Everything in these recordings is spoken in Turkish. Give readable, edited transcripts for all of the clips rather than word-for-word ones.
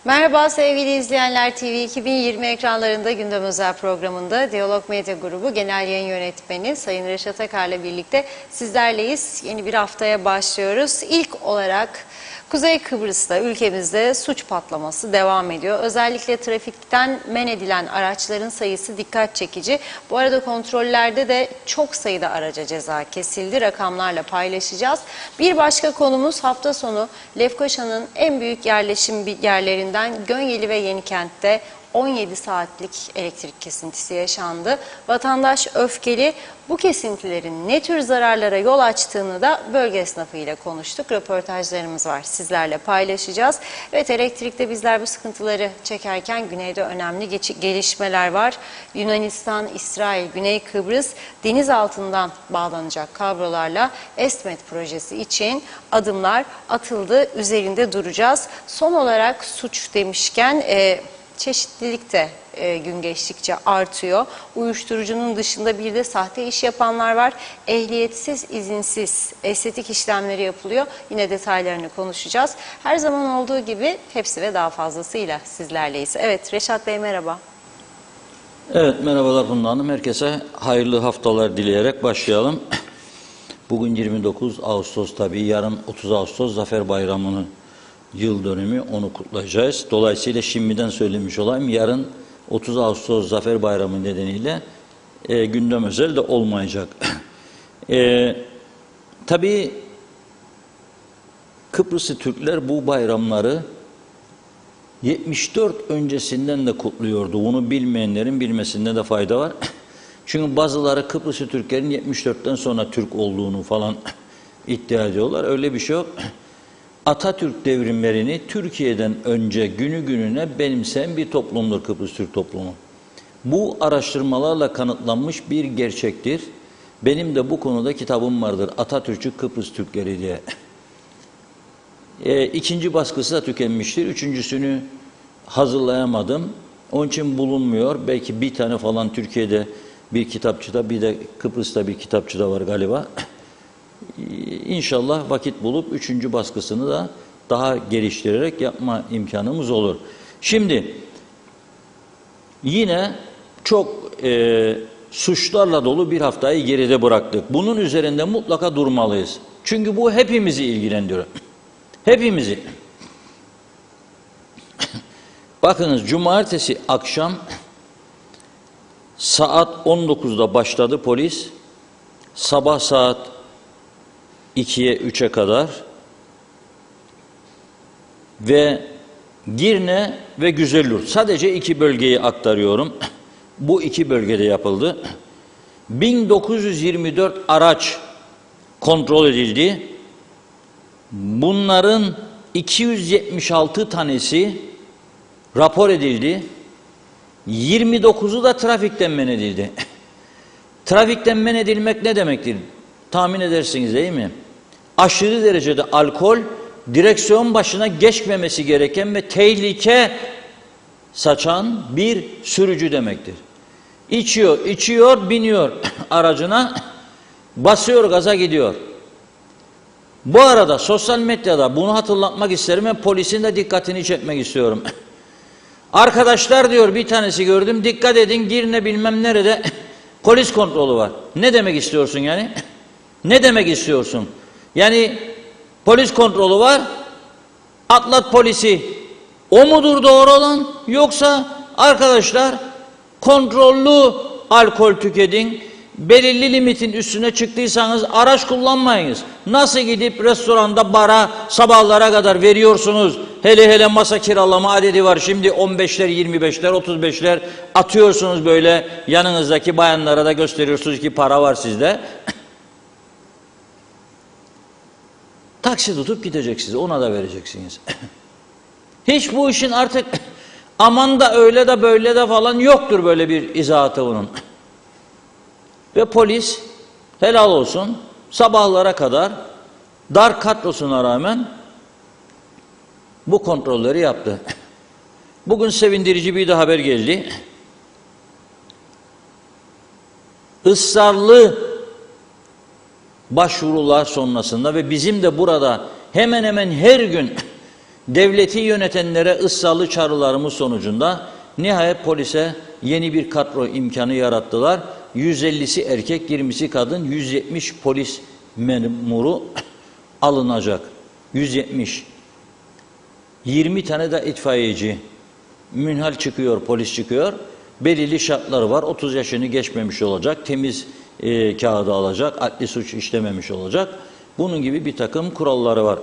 Merhaba sevgili izleyenler, TV 2020 ekranlarında gündem özel programında Diyalog Medya Grubu Genel Yayın Yönetmeni Sayın Reşat Akar'la birlikte sizlerleyiz. Yeni bir haftaya başlıyoruz. İlk olarak Kuzey Kıbrıs'ta ülkemizde suç patlaması devam ediyor. Özellikle trafikten men edilen araçların sayısı dikkat çekici. Bu arada kontrollerde de çok sayıda araca ceza kesildi. Rakamlarla paylaşacağız. Bir başka konumuz hafta sonu Lefkoşa'nın en büyük yerleşim yerlerinden Gönyeli ve Yenikent'te 17 saatlik elektrik kesintisi yaşandı. Vatandaş öfkeli. Bu kesintilerin ne tür zararlara yol açtığını da bölge esnafıyla konuştuk. Röportajlarımız var, sizlerle paylaşacağız. Evet, elektrikte bizler bu sıkıntıları çekerken güneyde önemli gelişmeler var. Yunanistan, İsrail, Güney Kıbrıs deniz altından bağlanacak kablolarla ESMET projesi için adımlar atıldı. Üzerinde duracağız. Son olarak suç demişken çeşitlilik de gün geçtikçe artıyor. Uyuşturucunun dışında bir de sahte iş yapanlar var. Ehliyetsiz, izinsiz estetik işlemleri yapılıyor. Yine detaylarını konuşacağız. Her zaman olduğu gibi hepsi ve daha fazlasıyla sizlerleyiz. Evet, Reşat Bey merhaba. Evet, merhabalar Funda Hanım. Herkese hayırlı haftalar dileyerek başlayalım. Bugün 29 Ağustos tabii. Yarın 30 Ağustos Zafer Bayramı'nın yıl dönümü, onu kutlayacağız. Dolayısıyla şimdiden söylemiş olayım. Yarın 30 Ağustos Zafer Bayramı nedeniyle gündem özel de olmayacak. Tabii Kıbrıslı Türkler bu bayramları 74 öncesinden de kutluyordu. Bunu bilmeyenlerin bilmesinde de fayda var. Çünkü bazıları Kıbrıslı Türklerin 74'ten sonra Türk olduğunu falan iddia ediyorlar. Öyle bir şey yok. Atatürk devrimlerini Türkiye'den önce günü gününe benimseyen bir toplumdur Kıbrıs Türk toplumu. Bu araştırmalarla kanıtlanmış bir gerçektir. Benim de bu konuda kitabım vardır. Atatürkçü Kıbrıs Türkleri diye. İkinci baskısı da tükenmiştir. Üçüncüsünü hazırlayamadım. Onun için bulunmuyor. Belki bir tane falan Türkiye'de bir kitapçıda, bir de Kıbrıs'ta bir kitapçıda var galiba. İnşallah vakit bulup üçüncü baskısını da daha geliştirerek yapma imkanımız olur. Şimdi yine çok suçlarla dolu bir haftayı geride bıraktık. Bunun üzerinde mutlaka durmalıyız. Çünkü bu hepimizi ilgilendiriyor. Hepimizi. Bakınız, cumartesi akşam saat 19'da başladı polis. Sabah saat 2'ye 3'e kadar ve Girne ve Güzelyurt, sadece iki bölgeyi aktarıyorum. Bu iki bölgede yapıldı. 1924 araç kontrol edildi. Bunların 276 tanesi rapor edildi. 29'u da trafikten men edildi. Trafikten men edilmek ne demektir? Tahmin edersiniz değil mi? Aşırı derecede alkol, direksiyon başına geçmemesi gereken ve tehlike saçan bir sürücü demektir. İçiyor, biniyor aracına, basıyor gaza gidiyor. Bu arada sosyal medyada bunu hatırlatmak isterim ve polisin de dikkatini çekmek istiyorum. Arkadaşlar diyor, bir tanesi gördüm, dikkat edin Girne bilmem nerede polis kontrolü var. Ne demek istiyorsun yani? Ne demek istiyorsun? Yani polis kontrolü var, atlat polisi. O mudur doğru olan? Yoksa arkadaşlar kontrollü alkol tüketin, belirli limitin üstüne çıktıysanız araç kullanmayınız. Nasıl gidip restoranda bara sabahlara kadar veriyorsunuz? Hele hele masa kiralama adedi var. Şimdi 15'ler, 25'ler, 35'ler atıyorsunuz böyle, yanınızdaki bayanlara da gösteriyorsunuz ki para var sizde. Taksi tutup gideceksiniz, ona da vereceksiniz. Hiç bu işin artık aman da öyle de böyle de falan yoktur, böyle bir izahatı bunun. Ve polis helal olsun sabahlara kadar dar kadrosuna rağmen bu kontrolleri yaptı. Bugün sevindirici bir de haber geldi. Israrlı başvurular sonrasında ve bizim de burada hemen hemen her gün Devleti yönetenlere ısrarlı çağrılarımız sonucunda nihayet polise yeni bir kadro imkanı yarattılar. 150'si erkek, 20'si kadın, 170 polis memuru alınacak. 170. 20 tane de itfaiyeci. Münhal çıkıyor, polis çıkıyor. Belirli şartları var. 30 yaşını geçmemiş olacak. Temiz kağıdı alacak. Adli suç işlememiş olacak. Bunun gibi bir takım kuralları var.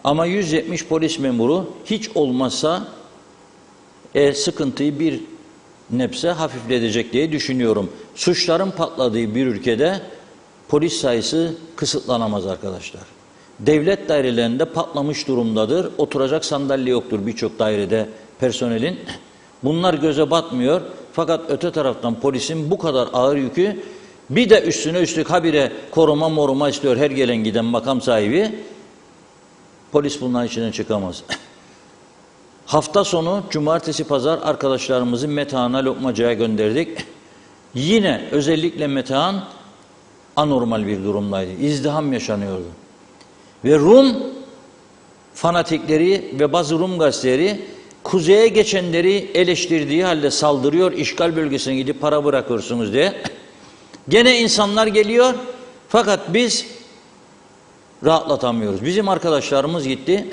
Ama 170 polis memuru hiç olmazsa sıkıntıyı bir nebze hafifletecek diye düşünüyorum. Suçların patladığı bir ülkede polis sayısı kısıtlanamaz arkadaşlar. Devlet dairelerinde patlamış durumdadır. Oturacak sandalye yoktur birçok dairede personelin. Bunlar göze batmıyor. Fakat öte taraftan polisin bu kadar ağır yükü, bir de üstüne üstlük habire koruma moruma istiyor her gelen giden makam sahibi. Polis bunların içinden çıkamaz. Hafta sonu cumartesi pazar arkadaşlarımızı Metehan'a Lokmaca'ya gönderdik. Yine özellikle Metehan anormal bir durumdaydı. İzdiham yaşanıyordu. Ve Rum fanatikleri ve bazı Rum gazeteleri kuzeye geçenleri eleştirdiği halde saldırıyor, işgal bölgesine gidip para bırakıyorsunuz diye. Gene insanlar geliyor fakat biz rahatlatamıyoruz. Bizim arkadaşlarımız gitti.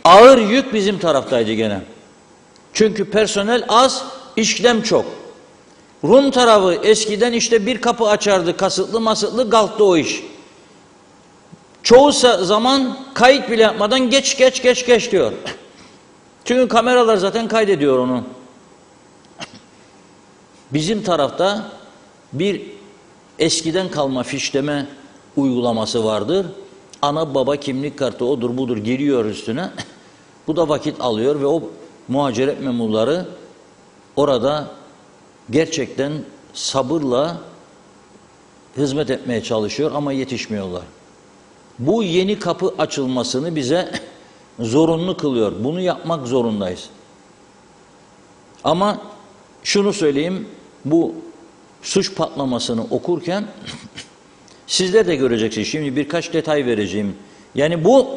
Ağır yük bizim taraftaydı gene. Çünkü personel az, işlem çok. Rum tarafı eskiden işte bir kapı açardı, kasıtlı masıtlı kalktı o iş. Çoğu zaman kayıt bile yapmadan geç diyor. Çünkü kameralar zaten kaydediyor onu. Bizim tarafta bir eskiden kalma fişleme uygulaması vardır. Ana baba kimlik kartı odur budur giriyor üstüne. Bu da vakit alıyor ve o muhaciret memurları orada gerçekten sabırla hizmet etmeye çalışıyor ama yetişmiyorlar. Bu yeni kapı açılmasını bize zorunlu kılıyor. Bunu yapmak zorundayız. Ama şunu söyleyeyim, bu suç patlamasını okurken sizler de göreceksiniz. Şimdi birkaç detay vereceğim. Yani bu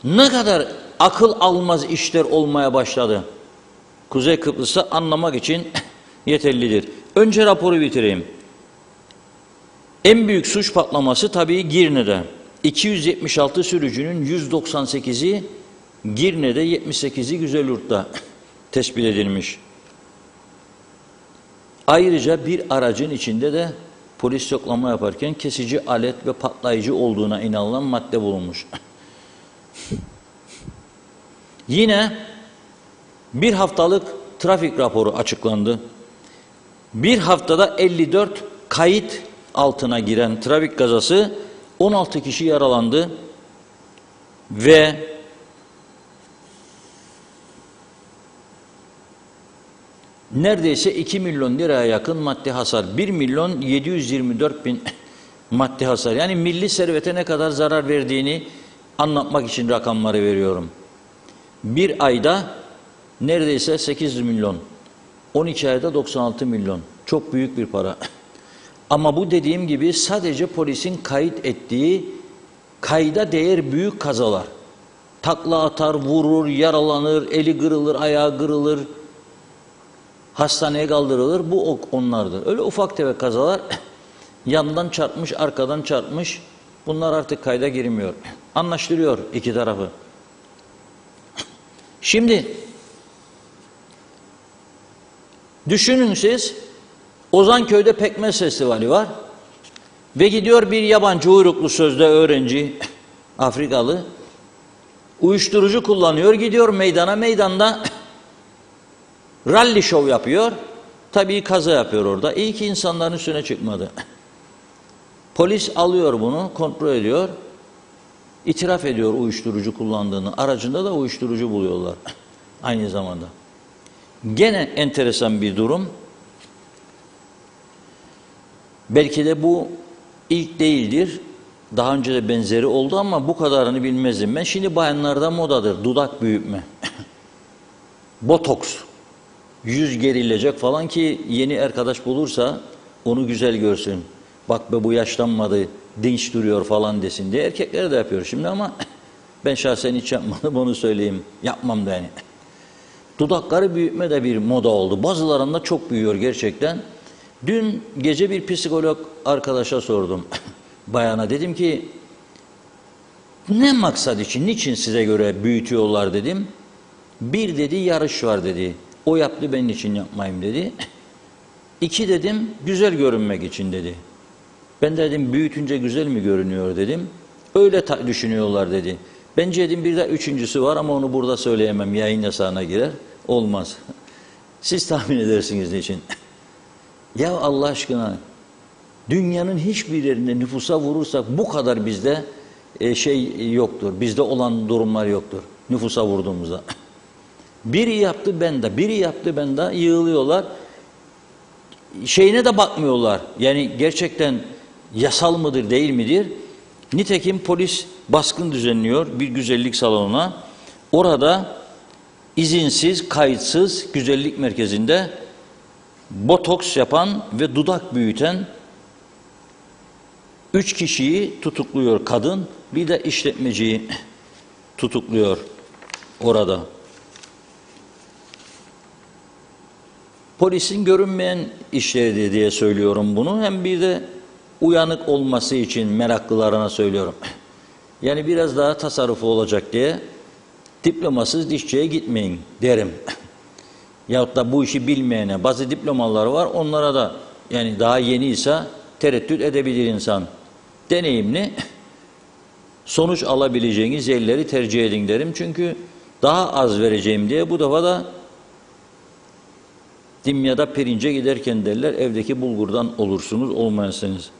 ne kadar akıl almaz işler olmaya başladı. Kuzey Kıbrıs'ı anlamak için yeterlidir. Önce raporu bitireyim. En büyük suç patlaması tabii Girne'de. 276 sürücünün 198'i Girne'de, 78'i Güzelyurt'ta tespit edilmiş. Ayrıca bir aracın içinde de polis yoklama yaparken kesici alet ve patlayıcı olduğuna inanılan madde bulunmuş. Yine bir haftalık trafik raporu açıklandı. Bir haftada 54 kayıt altına giren trafik kazası, 16 kişi yaralandı ve neredeyse 2 milyon liraya yakın maddi hasar, 1 milyon 724 bin maddi hasar. Yani milli servete ne kadar zarar verdiğini anlatmak için rakamları veriyorum. Bir ayda neredeyse 8 milyon, 12 ayda 96 milyon. Çok büyük bir para. Ama bu dediğim gibi sadece polisin kayıt ettiği, kayda değer büyük kazalar. Takla atar, vurur, yaralanır, eli kırılır, ayağı kırılır, hastaneye kaldırılır. Bu onlardır. Öyle ufak tefek kazalar, yandan çarpmış, arkadan çarpmış, bunlar artık kayda girmiyor. Anlaştırıyor iki tarafı. Şimdi düşünün siz, Ozanköy'de pekmez festivali var ve gidiyor bir yabancı uyruklu sözde öğrenci, Afrikalı, uyuşturucu kullanıyor, gidiyor meydanda rally show yapıyor. Tabii kaza yapıyor orada. İyi ki insanların üstüne çıkmadı. Polis alıyor bunu, kontrol ediyor, itiraf ediyor uyuşturucu kullandığını. Aracında da uyuşturucu buluyorlar aynı zamanda. Gene enteresan bir durum. Belki de bu ilk değildir. Daha önce de benzeri oldu ama bu kadarını bilmezdim. Ben şimdi bayanlarda modadır. Dudak büyütme. Botoks. Yüz gerilecek falan ki yeni arkadaş bulursa onu güzel görsün. Bak be bu yaşlanmadı, dinç duruyor falan desin diye. Erkekler de yapıyor şimdi ama Ben şahsen hiç yapmadım, onu söyleyeyim. Yapmam da yani. Dudakları büyütme de bir moda oldu. Bazılarında çok büyüyor gerçekten. Dün gece bir psikolog arkadaşa sordum. Bayana dedim ki, ne maksat için, niçin size göre büyütüyorlar dedim. Bir dedi, yarış var dedi. O yaptı, ben için yapmayayım dedi. İki dedim, güzel görünmek için dedi. Ben de dedim, büyütünce güzel mi görünüyor dedim. Öyle düşünüyorlar dedi. Bence dedim bir de üçüncüsü var ama onu burada söyleyemem. Yayın yasağına girer. Olmaz. Siz tahmin edersiniz niçin. Ya Allah aşkına, dünyanın hiçbir yerinde nüfusa vurursak bu kadar bizde şey yoktur. Bizde olan durumlar yoktur. Nüfusa vurduğumuzda. Biri yaptı ben de, biri yaptı ben de yığılıyorlar. Şeyine de bakmıyorlar. Yani gerçekten yasal mıdır değil midir? Nitekim polis baskın düzenliyor bir güzellik salonuna. Orada izinsiz, kayıtsız güzellik merkezinde botoks yapan ve dudak büyüten 3 kişiyi tutukluyor kadın. Bir de işletmeciyi tutukluyor orada. Polisin görünmeyen işleri diye söylüyorum bunu. Hem bir de uyanık olması için meraklılarına söylüyorum. Yani biraz daha tasarrufu olacak diye diplomasız dişçiye gitmeyin derim. Yahut da bu işi bilmeyene bazı diplomalar var, onlara da yani daha yeniyse tereddüt edebilir insan. Deneyimli sonuç alabileceğiniz yerleri tercih edin derim. Çünkü daha az vereceğim diye bu defa da dimyada pirince giderken derler, evdeki bulgurdan olursunuz, olmayasınız.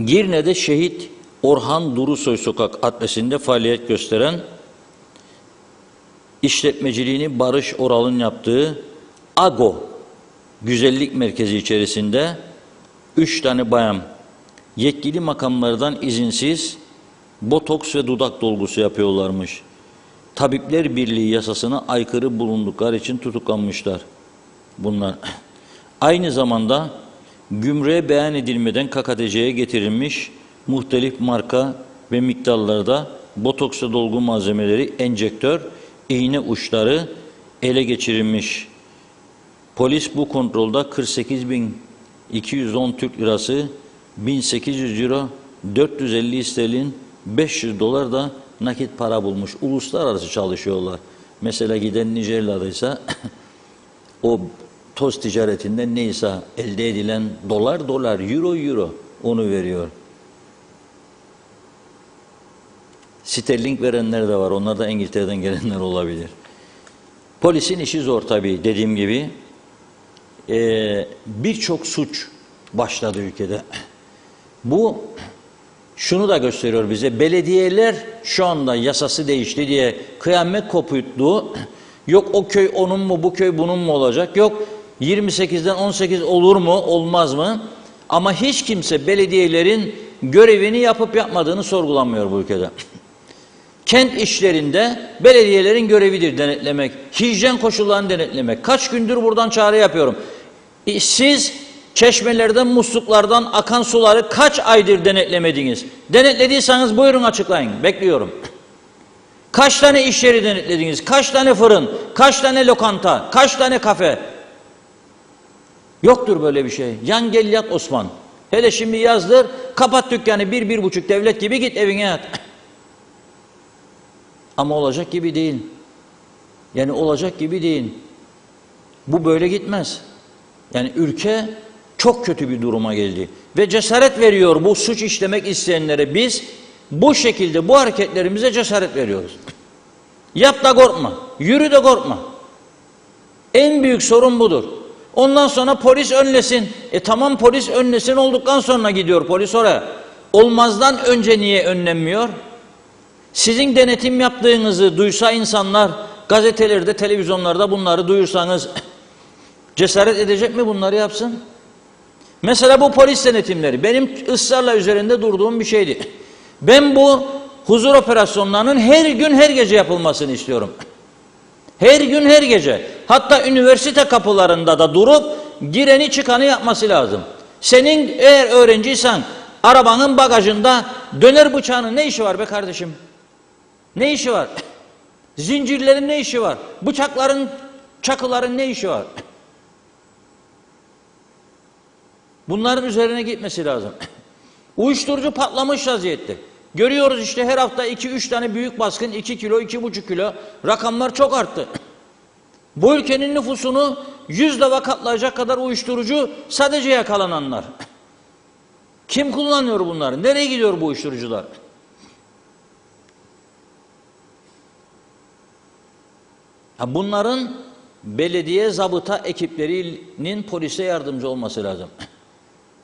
Girne'de Şehit Orhan Durusoy Sokak adresinde faaliyet gösteren, işletmeciliğini Barış Oral'ın yaptığı AGO Güzellik Merkezi içerisinde 3 tane bayan yetkili makamlardan izinsiz botoks ve dudak dolgusu yapıyorlarmış. Tabipler Birliği yasasına aykırı bulundukları için tutuklanmışlar bunlar. Aynı zamanda gümrüğe beyan edilmeden KKTC'ye getirilmiş muhtelif marka ve miktarlarda botoks ve dolgu malzemeleri, enjektör, iğne uçları ele geçirilmiş. Polis bu kontrolda 48.210 Türk lirası, 1.800 euro, 450 sterlin, 500 dolar da nakit para bulmuş. Uluslararası çalışıyorlar. Mesela giden Nijeryalı'ysa o toz ticaretinden neyse elde edilen dolar, euro onu veriyor. Sterling verenler de var. Onlar da İngiltere'den gelenler olabilir. Polisin işi zor tabii dediğim gibi. Birçok suç başladı ülkede. Bu şunu da gösteriyor bize. Belediyeler şu anda yasası değişti diye kıyamet koputtu. Yok o köy onun mu, bu köy bunun mu olacak? Yok 28'den 18 olur mu, olmaz mı? Ama hiç kimse belediyelerin görevini yapıp yapmadığını sorgulanmıyor bu ülkede. Kent işlerinde belediyelerin görevidir denetlemek, hijyen koşullarını denetlemek. Kaç gündür buradan çağrı yapıyorum. Siz çeşmelerden, musluklardan akan suları kaç aydır denetlemediniz? Denetlediyseniz buyurun açıklayın, bekliyorum. Kaç tane iş yeri denetlediniz? Kaç tane fırın? Kaç tane lokanta? Kaç tane kafe? Yoktur böyle bir şey. Yan gel yat Osman. Hele şimdi yazdır, kapat dükkanı 1-1,5 devlet gibi git evine yat. Ama olacak gibi değil. Yani olacak gibi değil. Bu böyle gitmez. Yani ülke çok kötü bir duruma geldi. Ve cesaret veriyor bu suç işlemek isteyenlere biz bu şekilde bu hareketlerimize cesaret veriyoruz. Yap da korkma. Yürü de korkma. En büyük sorun budur. Ondan sonra polis önlesin. Tamam polis önlesin olduktan sonra gidiyor polis oraya. Olmazdan önce niye önlenmiyor? Sizin denetim yaptığınızı duysa insanlar, gazetelerde, televizyonlarda bunları duyursanız cesaret edecek mi bunları yapsın? Mesela bu polis denetimleri benim ısrarla üzerinde durduğum bir şeydi. Ben bu huzur operasyonlarının her gün her gece yapılmasını istiyorum. Her gün her gece. Hatta üniversite kapılarında da durup gireni çıkanı yapması lazım. Senin eğer öğrenciysen arabanın bagajında döner bıçağının ne işi var be kardeşim? Ne işi var? Zincirlerin ne işi var? Bıçakların, çakıların ne işi var? Bunların üzerine gitmesi lazım. Uyuşturucu patlamış vaziyette. Görüyoruz işte her hafta 2-3 tane büyük baskın, 2 kilo, 2,5 kilo. Rakamlar çok arttı. Bu ülkenin nüfusunu 100 defa katlayacak kadar uyuşturucu sadece yakalananlar. Kim kullanıyor bunları? Nereye gidiyor bu uyuşturucular? Bunların belediye zabıta ekiplerinin polise yardımcı olması lazım.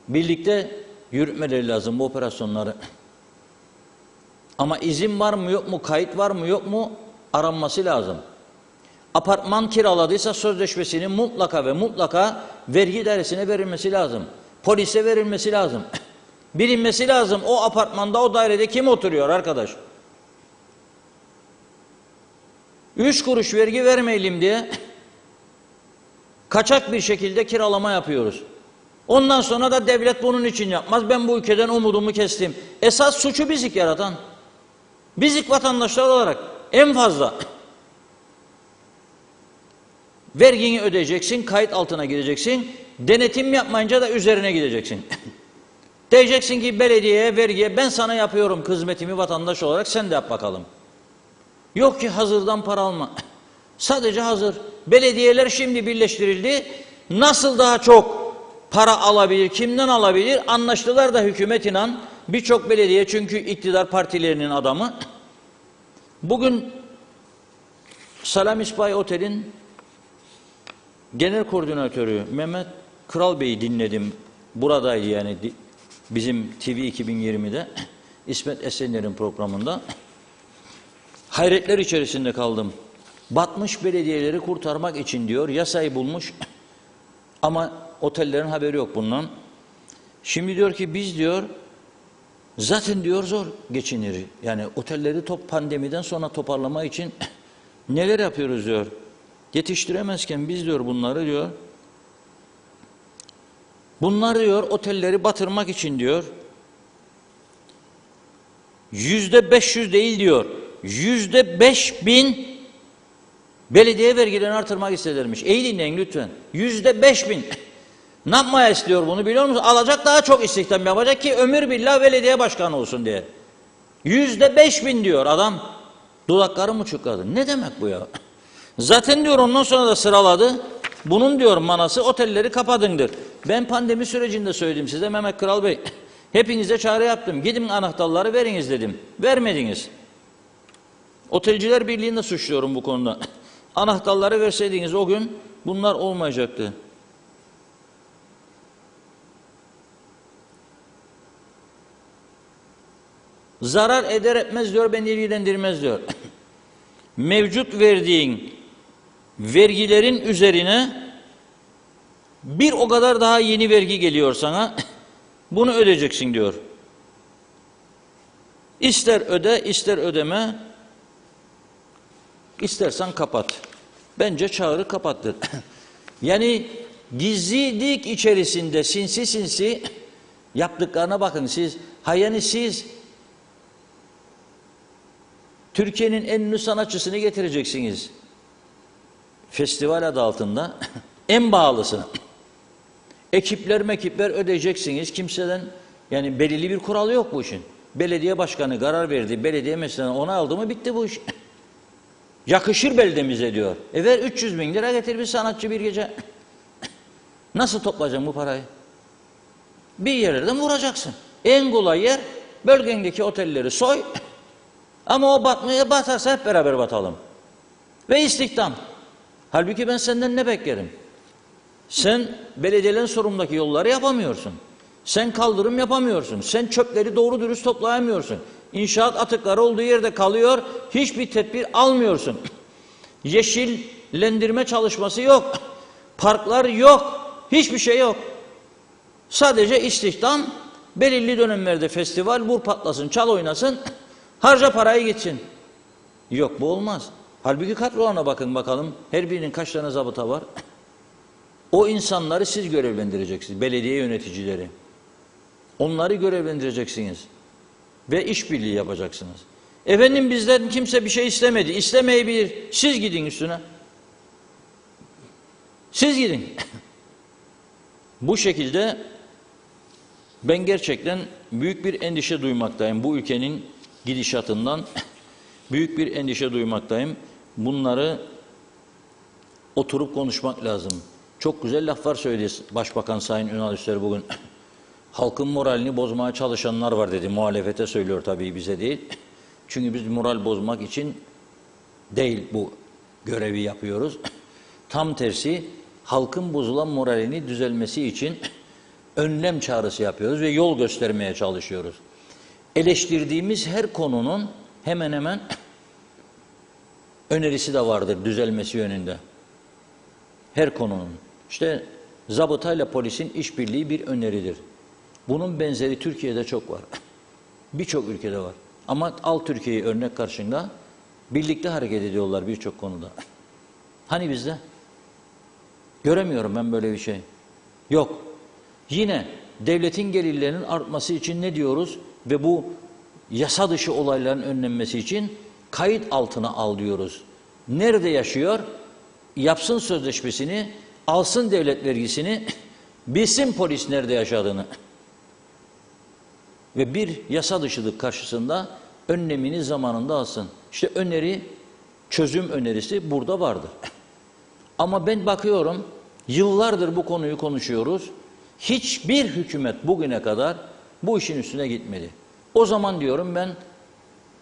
Birlikte yürütmeleri lazım bu operasyonları. Ama izin var mı yok mu, kayıt var mı yok mu aranması lazım. Apartman kiraladıysa sözleşmesinin mutlaka ve mutlaka vergi dairesine verilmesi lazım. Polise verilmesi lazım. Bilinmesi lazım o apartmanda, o dairede kim oturuyor arkadaş. 3 kuruş vergi vermeyelim diye kaçak bir şekilde kiralama yapıyoruz. Ondan sonra da devlet bunun için yapmaz. Ben bu ülkeden umudumu kestim. Esas suçu bizik yaratan. Bizik vatandaşlar olarak en fazla vergini ödeyeceksin, kayıt altına gireceksin. Denetim yapmayınca da üzerine gideceksin. Diyeceksin ki belediyeye, vergiye ben sana yapıyorum hizmetimi vatandaş olarak, sen de yap bakalım. Yok ki hazırdan para alma. Sadece hazır. Belediyeler şimdi birleştirildi. Nasıl daha çok para alabilir, kimden alabilir? Anlaştılar da hükümet inan. Birçok belediye, çünkü iktidar partilerinin adamı. Bugün Salam İspahi Otel'in genel koordinatörü Mehmet Kral Bey'i dinledim. Buradaydı yani bizim TV 2020'de. İsmet Esenler'in programında. Hayretler içerisinde kaldım. Batmış belediyeleri kurtarmak için diyor, yasayı bulmuş ama otellerin haberi yok bundan. Şimdi diyor ki biz diyor, zaten diyor zor geçinir. Yani otelleri pandemiden sonra toparlama için neler yapıyoruz diyor. Yetiştiremezken biz diyor bunları diyor. Bunlar diyor otelleri batırmak için diyor. %500 değil diyor. %5000 belediye vergilerini artırmak isterlermiş. İyi dinleyin lütfen. %5000. Ne yapmaya istiyor bunu biliyor musunuz? Alacak, daha çok istihdam yapacak ki ömür billah belediye başkanı olsun diye. %5000 diyor adam. Dudaklarım uçukladı. Ne demek bu ya? Zaten diyor ondan sonra da sıraladı. Bunun diyor manası otelleri kapatındır. Ben pandemi sürecinde söyledim size Mehmet Kral Bey. Hepinize çağrı yaptım. Gidin anahtarları veriniz dedim. Vermediniz. Otelciler Birliği'ni de suçluyorum bu konuda. Anahtarları verseydiniz o gün bunlar olmayacaktı. Zarar eder etmez diyor, beni ilgilendirmez diyor. Mevcut verdiğin vergilerin üzerine bir o kadar daha yeni vergi geliyor sana. Bunu ödeyeceksin diyor. İster öde, ister ödeme, istersen kapat. Bence çağrı kapattır. Yani gizlilik içerisinde sinsi sinsi yaptıklarına bakın siz. Yani siz Türkiye'nin en ünlü sanatçısını getireceksiniz. Festival adı altında. En bağlısını. Ekipler ödeyeceksiniz. Kimseden, yani belirli bir kuralı yok bu işin. Belediye başkanı karar verdi. Belediye mesela ona aldı mı bitti bu iş. Yakışır beldemize diyor. Ver 300.000 lira getir bir sanatçı bir gece. Nasıl toplayacaksın bu parayı? Bir yerlerden vuracaksın. En kolay yer bölgendeki otelleri soy. Ama o batmaya batarsa hep beraber batalım. Ve istihdam. Halbuki ben senden ne beklerim? Sen belediyelerin sorumlundaki yolları yapamıyorsun. Sen kaldırım yapamıyorsun. Sen çöpleri doğru dürüst toplayamıyorsun. İnşaat atıkları olduğu yerde kalıyor. Hiçbir tedbir almıyorsun. Yeşillendirme çalışması yok. Parklar yok. Hiçbir şey yok. Sadece istihdam, belirli dönemlerde festival, vur patlasın, çal oynasın, harca parayı gitsin. Yok, bu olmaz. Halbuki kadrolarına bakın bakalım. Her birinin kaç tane zabıta var? O insanları siz görevlendireceksiniz. Belediye yöneticileri. Onları görevlendireceksiniz. Ve işbirliği yapacaksınız. Efendim bizden kimse bir şey istemedi. İstemeyebilir. Siz gidin üstüne. Siz gidin. Bu şekilde ben gerçekten büyük bir endişe duymaktayım. Bu ülkenin gidişatından büyük bir endişe duymaktayım. Bunları oturup konuşmak lazım. Çok güzel laflar söyledi Başbakan Sayın Ünal Üster bugün. Halkın moralini bozmaya çalışanlar var dedi. Muhalefete söylüyor tabii, bize değil. Çünkü biz moral bozmak için değil bu görevi yapıyoruz. Tam tersi, halkın bozulan moralini düzelmesi için önlem çağrısı yapıyoruz ve yol göstermeye çalışıyoruz. Eleştirdiğimiz her konunun hemen hemen önerisi de vardır düzelmesi yönünde. Her konunun. İşte zabıtayla polisin işbirliği bir öneridir. Bunun benzeri Türkiye'de çok var. Birçok ülkede var. Ama al Türkiye'yi örnek karşında, birlikte hareket ediyorlar birçok konuda. Hani bizde? Göremiyorum ben böyle bir şey. Yok. Yine devletin gelirlerinin artması için ne diyoruz? Ve bu yasa dışı olayların önlenmesi için kayıt altına al diyoruz. Nerede yaşıyor? Yapsın sözleşmesini, alsın devlet vergisini, bilsin polis nerede yaşadığını. Ve bir yasa dışılık karşısında önlemini zamanında alsın. İşte öneri, çözüm önerisi burada vardır. Ama ben bakıyorum, yıllardır bu konuyu konuşuyoruz. Hiçbir hükümet bugüne kadar bu işin üstüne gitmedi. O zaman diyorum ben,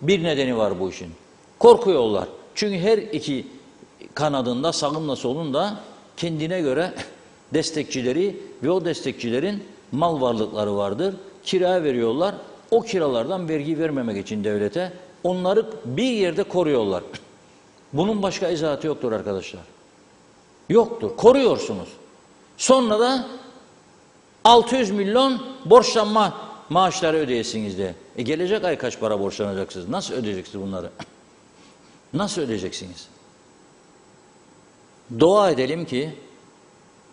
bir nedeni var bu işin. Korkuyorlar. Çünkü her iki kanadında, sağında solunda kendine göre destekçileri ve o destekçilerin mal varlıkları vardır. Kira veriyorlar. O kiralardan vergi vermemek için devlete onları bir yerde koruyorlar. Bunun başka izahatı yoktur arkadaşlar. Yoktur. Koruyorsunuz. Sonra da 600 milyon borçlanma maaşları ödeyesiniz diye. Gelecek ay kaç para borçlanacaksınız? Nasıl ödeyeceksiniz bunları? Nasıl ödeyeceksiniz? Dua edelim ki,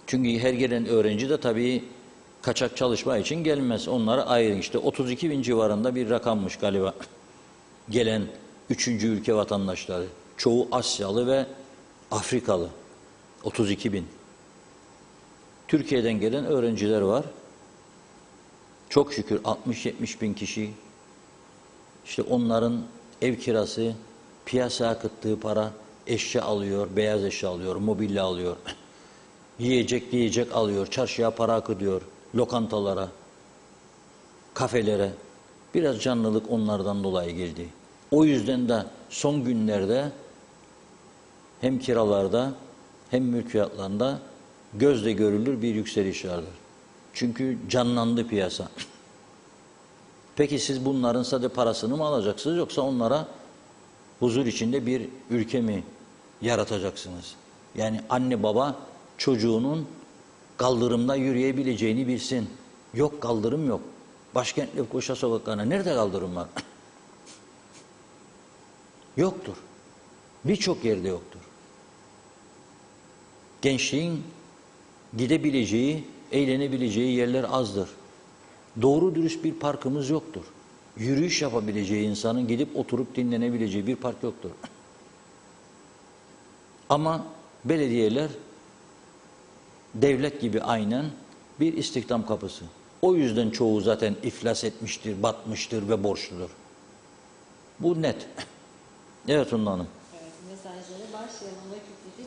çünkü her gelen öğrenci de tabii kaçak çalışma için gelmez. Onları ayırın. İşte 32 bin civarında bir rakammış galiba. Gelen 3. ülke vatandaşları. Çoğu Asyalı ve Afrikalı. 32 bin. Türkiye'den gelen öğrenciler var. Çok şükür 60-70 bin kişi. İşte onların ev kirası, piyasaya akıttığı para, eşya alıyor, beyaz eşya alıyor, mobilya alıyor. Yiyecek alıyor, çarşıya para akıtıyor, lokantalara, kafelere. Biraz canlılık onlardan dolayı geldi. O yüzden de son günlerde hem kiralarda hem mülk fiyatlarında gözle görülür bir yükseliş vardır. Çünkü canlandı piyasa. Peki siz bunların sadece parasını mı alacaksınız, yoksa onlara huzur içinde bir ülke mi yaratacaksınız? Yani anne baba çocuğunun kaldırımda yürüyebileceğini bilsin. Yok, kaldırım yok. Başkent Lefkoşa sokaklarına nerede kaldırım var? Yoktur. Birçok yerde yoktur. Gençliğin gidebileceği, eğlenebileceği yerler azdır. Doğru dürüst bir parkımız yoktur. Yürüyüş yapabileceği, insanın gidip oturup dinlenebileceği bir park yoktur. Ama belediyeler devlet gibi aynen bir istihdam kapısı. O yüzden çoğu zaten iflas etmiştir, batmıştır ve borçludur. Bu net. Evet Funda Hanım. Evet, mesajlara başlayalım.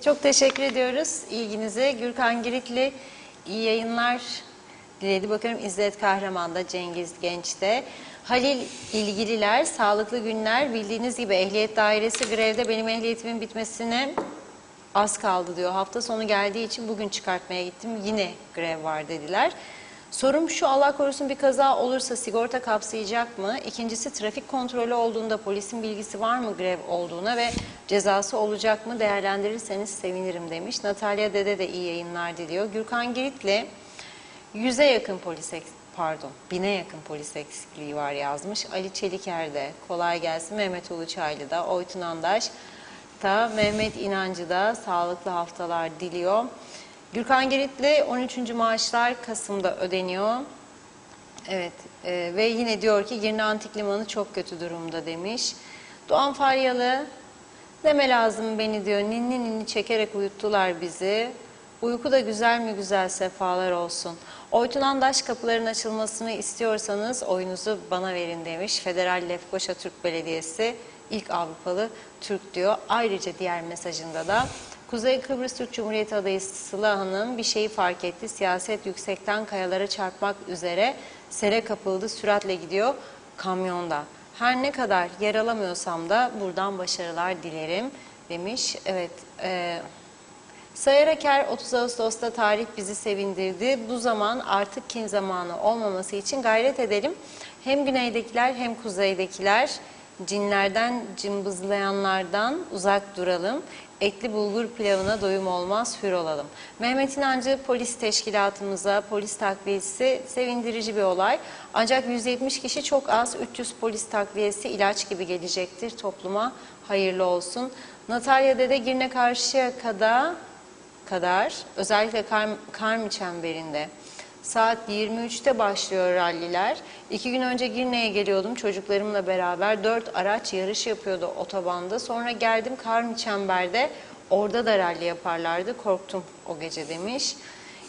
Çok teşekkür ediyoruz ilginize. Gürkan Giritli iyi yayınlar diledi. Bakıyorum İzzet Kahraman'da, Cengiz Genç'te. Halil İlgililer, sağlıklı günler. Bildiğiniz gibi Ehliyet Dairesi grevde, benim ehliyetimin bitmesine az kaldı diyor. Hafta sonu geldiği için bugün çıkartmaya gittim. Yine grev var dediler. Sorum şu: Allah korusun bir kaza olursa sigorta kapsayacak mı? İkincisi, trafik kontrolü olduğunda polisin bilgisi var mı grev olduğuna ve cezası olacak mı? Değerlendirirseniz sevinirim demiş. Natalya Dede de iyi yayınlar diliyor. Gürkan Girit'le 1000'e yakın polis eksikliği var yazmış. Ali Çeliker de kolay gelsin. Mehmet Uluçaylı da, Oytun Andaş da, Mehmet İnancı da sağlıklı haftalar diliyor. Gürkan Girit'le 13. maaşlar Kasım'da ödeniyor. Evet ve yine diyor ki Girne Antik Limanı çok kötü durumda demiş. Doğan Faryalı, deme lazım beni diyor. Ninni ninni çekerek uyuttular bizi. Uyku da güzel mi güzel sefalar olsun. Oytun Andaş kapıların açılmasını istiyorsanız oyunuzu bana verin demiş. Federal Lefkoşa Türk Belediyesi ilk Avrupalı Türk diyor. Ayrıca diğer mesajında da Kuzey Kıbrıs Türk Cumhuriyeti adayı Sıla Hanım bir şeyi fark etti. Siyaset yüksekten kayalara çarpmak üzere sele kapıldı, süratle gidiyor kamyonda. Her ne kadar yer alamıyorsam da buradan başarılar dilerim demiş. Evet, Sayar Aker 30 Ağustos'ta tarih bizi sevindirdi. Bu zaman artık kin zamanı olmaması için gayret edelim. Hem güneydekiler hem kuzeydekiler cinlerden, cımbızlayanlardan uzak duralım. Etli bulgur pilavına doyum olmaz, hür olalım. Mehmet İnancı polis teşkilatımıza, polis takviyesi sevindirici bir olay. Ancak 170 kişi çok az, 300 polis takviyesi ilaç gibi gelecektir topluma. Hayırlı olsun. Natalya Dede Girne kadar özellikle Karmi çemberinde saat 23'te başlıyor ralliler. 2 gün önce Girne'ye geliyordum çocuklarımla beraber. 4 araç yarış yapıyordu otobanda. Sonra geldim Karmi çemberde. Orada da ralli yaparlardı. Korktum o gece demiş.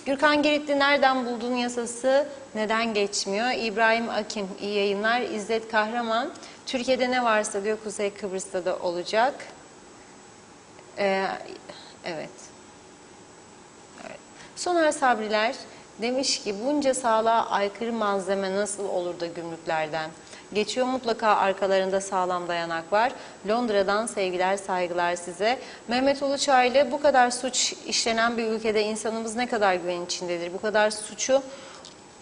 Gürkan Giritli nereden buldun yasası neden geçmiyor? İbrahim Akim iyi yayınlar. İzzet Kahraman Türkiye'de ne varsa diyor Kuzey Kıbrıs'ta da olacak. Evet. Soner Sabriler demiş ki bunca sağlığa aykırı malzeme nasıl olur da gümrüklerden geçiyor, mutlaka arkalarında sağlam dayanak var. Londra'dan sevgiler saygılar size. Mehmet Uluçaylı bu kadar suç işlenen bir ülkede insanımız ne kadar güven içindedir? Bu kadar suçu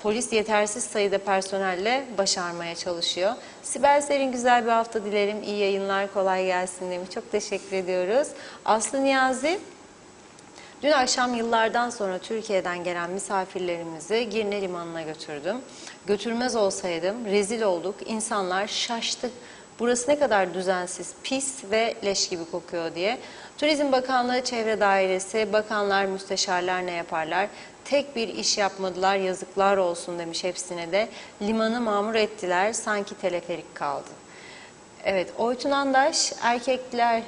polis yetersiz sayıda personelle başarmaya çalışıyor. Sibel Serin güzel bir hafta dilerim. İyi yayınlar, kolay gelsin demiş. Çok teşekkür ediyoruz. Aslı Niyazi dün akşam yıllardan sonra Türkiye'den gelen misafirlerimizi Girne Limanı'na götürdüm. Götürmez olsaydım rezil olduk. İnsanlar şaştı. Burası ne kadar düzensiz, pis ve leş gibi kokuyor diye. Turizm Bakanlığı Çevre Dairesi, bakanlar, müsteşarlar ne yaparlar? Tek bir iş yapmadılar, yazıklar olsun demiş hepsine de. Limanı mamur ettiler, sanki teleferik kaldı. Evet, Oytun Andaş, erkekler...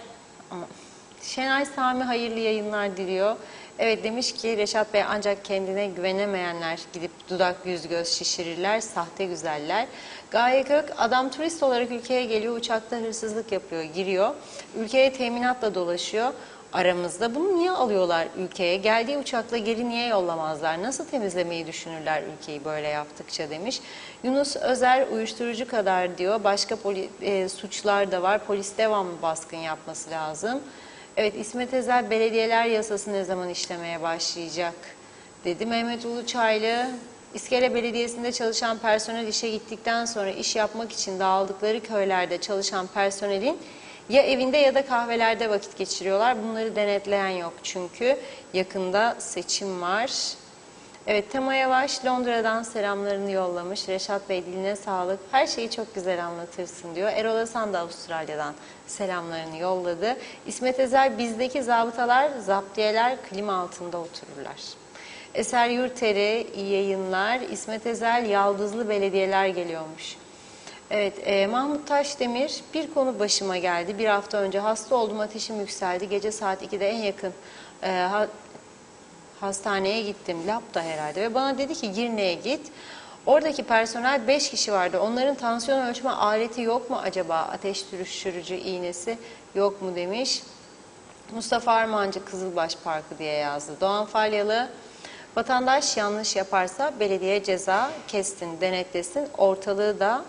Şenay Sami hayırlı yayınlar diliyor. Evet demiş ki Reşat Bey ancak kendine güvenemeyenler gidip dudak yüz göz şişirirler, sahte güzeller. Gaye Kök adam turist olarak ülkeye geliyor, uçakta hırsızlık yapıyor, giriyor. Ülkeye teminatla dolaşıyor aramızda. Bunu niye alıyorlar ülkeye? Geldiği uçakla geri niye yollamazlar? Nasıl temizlemeyi düşünürler ülkeyi böyle yaptıkça demiş. Yunus Özer uyuşturucu kadar diyor. Başka suçlar da var. Polis devamlı baskın yapması lazım. Evet, İsmet Ezel belediyeler yasası ne zaman işlemeye başlayacak dedi. Mehmet Uluçaylı, İskele Belediyesi'nde çalışan personel işe gittikten sonra iş yapmak için dağıldıkları köylerde çalışan personelin ya evinde ya da kahvelerde vakit geçiriyorlar. Bunları denetleyen yok çünkü yakında seçim var. Evet, Tema Yavaş Londra'dan selamlarını yollamış. Reşat Bey diline sağlık. Her şeyi çok güzel anlatırsın diyor. Erol Hasan da Avustralya'dan selamlarını yolladı. İsmet Ezel bizdeki zabıtalar, zaptiyeler klima altında otururlar. Eser Yurteri iyi yayınlar. İsmet Ezel yaldızlı belediyeler geliyormuş. Evet, Mahmut Taşdemir bir konu başıma geldi. Bir hafta önce hasta oldum, ateşim yükseldi. Gece saat 2'de en yakın hastaneye gittim. Lab'da herhalde ve bana dedi ki Girne'ye git. Oradaki personel 5 kişi vardı. Onların tansiyon ölçme aleti yok mu acaba? Ateş düşürücü iğnesi yok mu demiş. Mustafa Armancı Kızılbaş Parkı diye yazdı. Doğan Falyalı vatandaş yanlış yaparsa belediye ceza kessin, denetlesin. Ortalığı da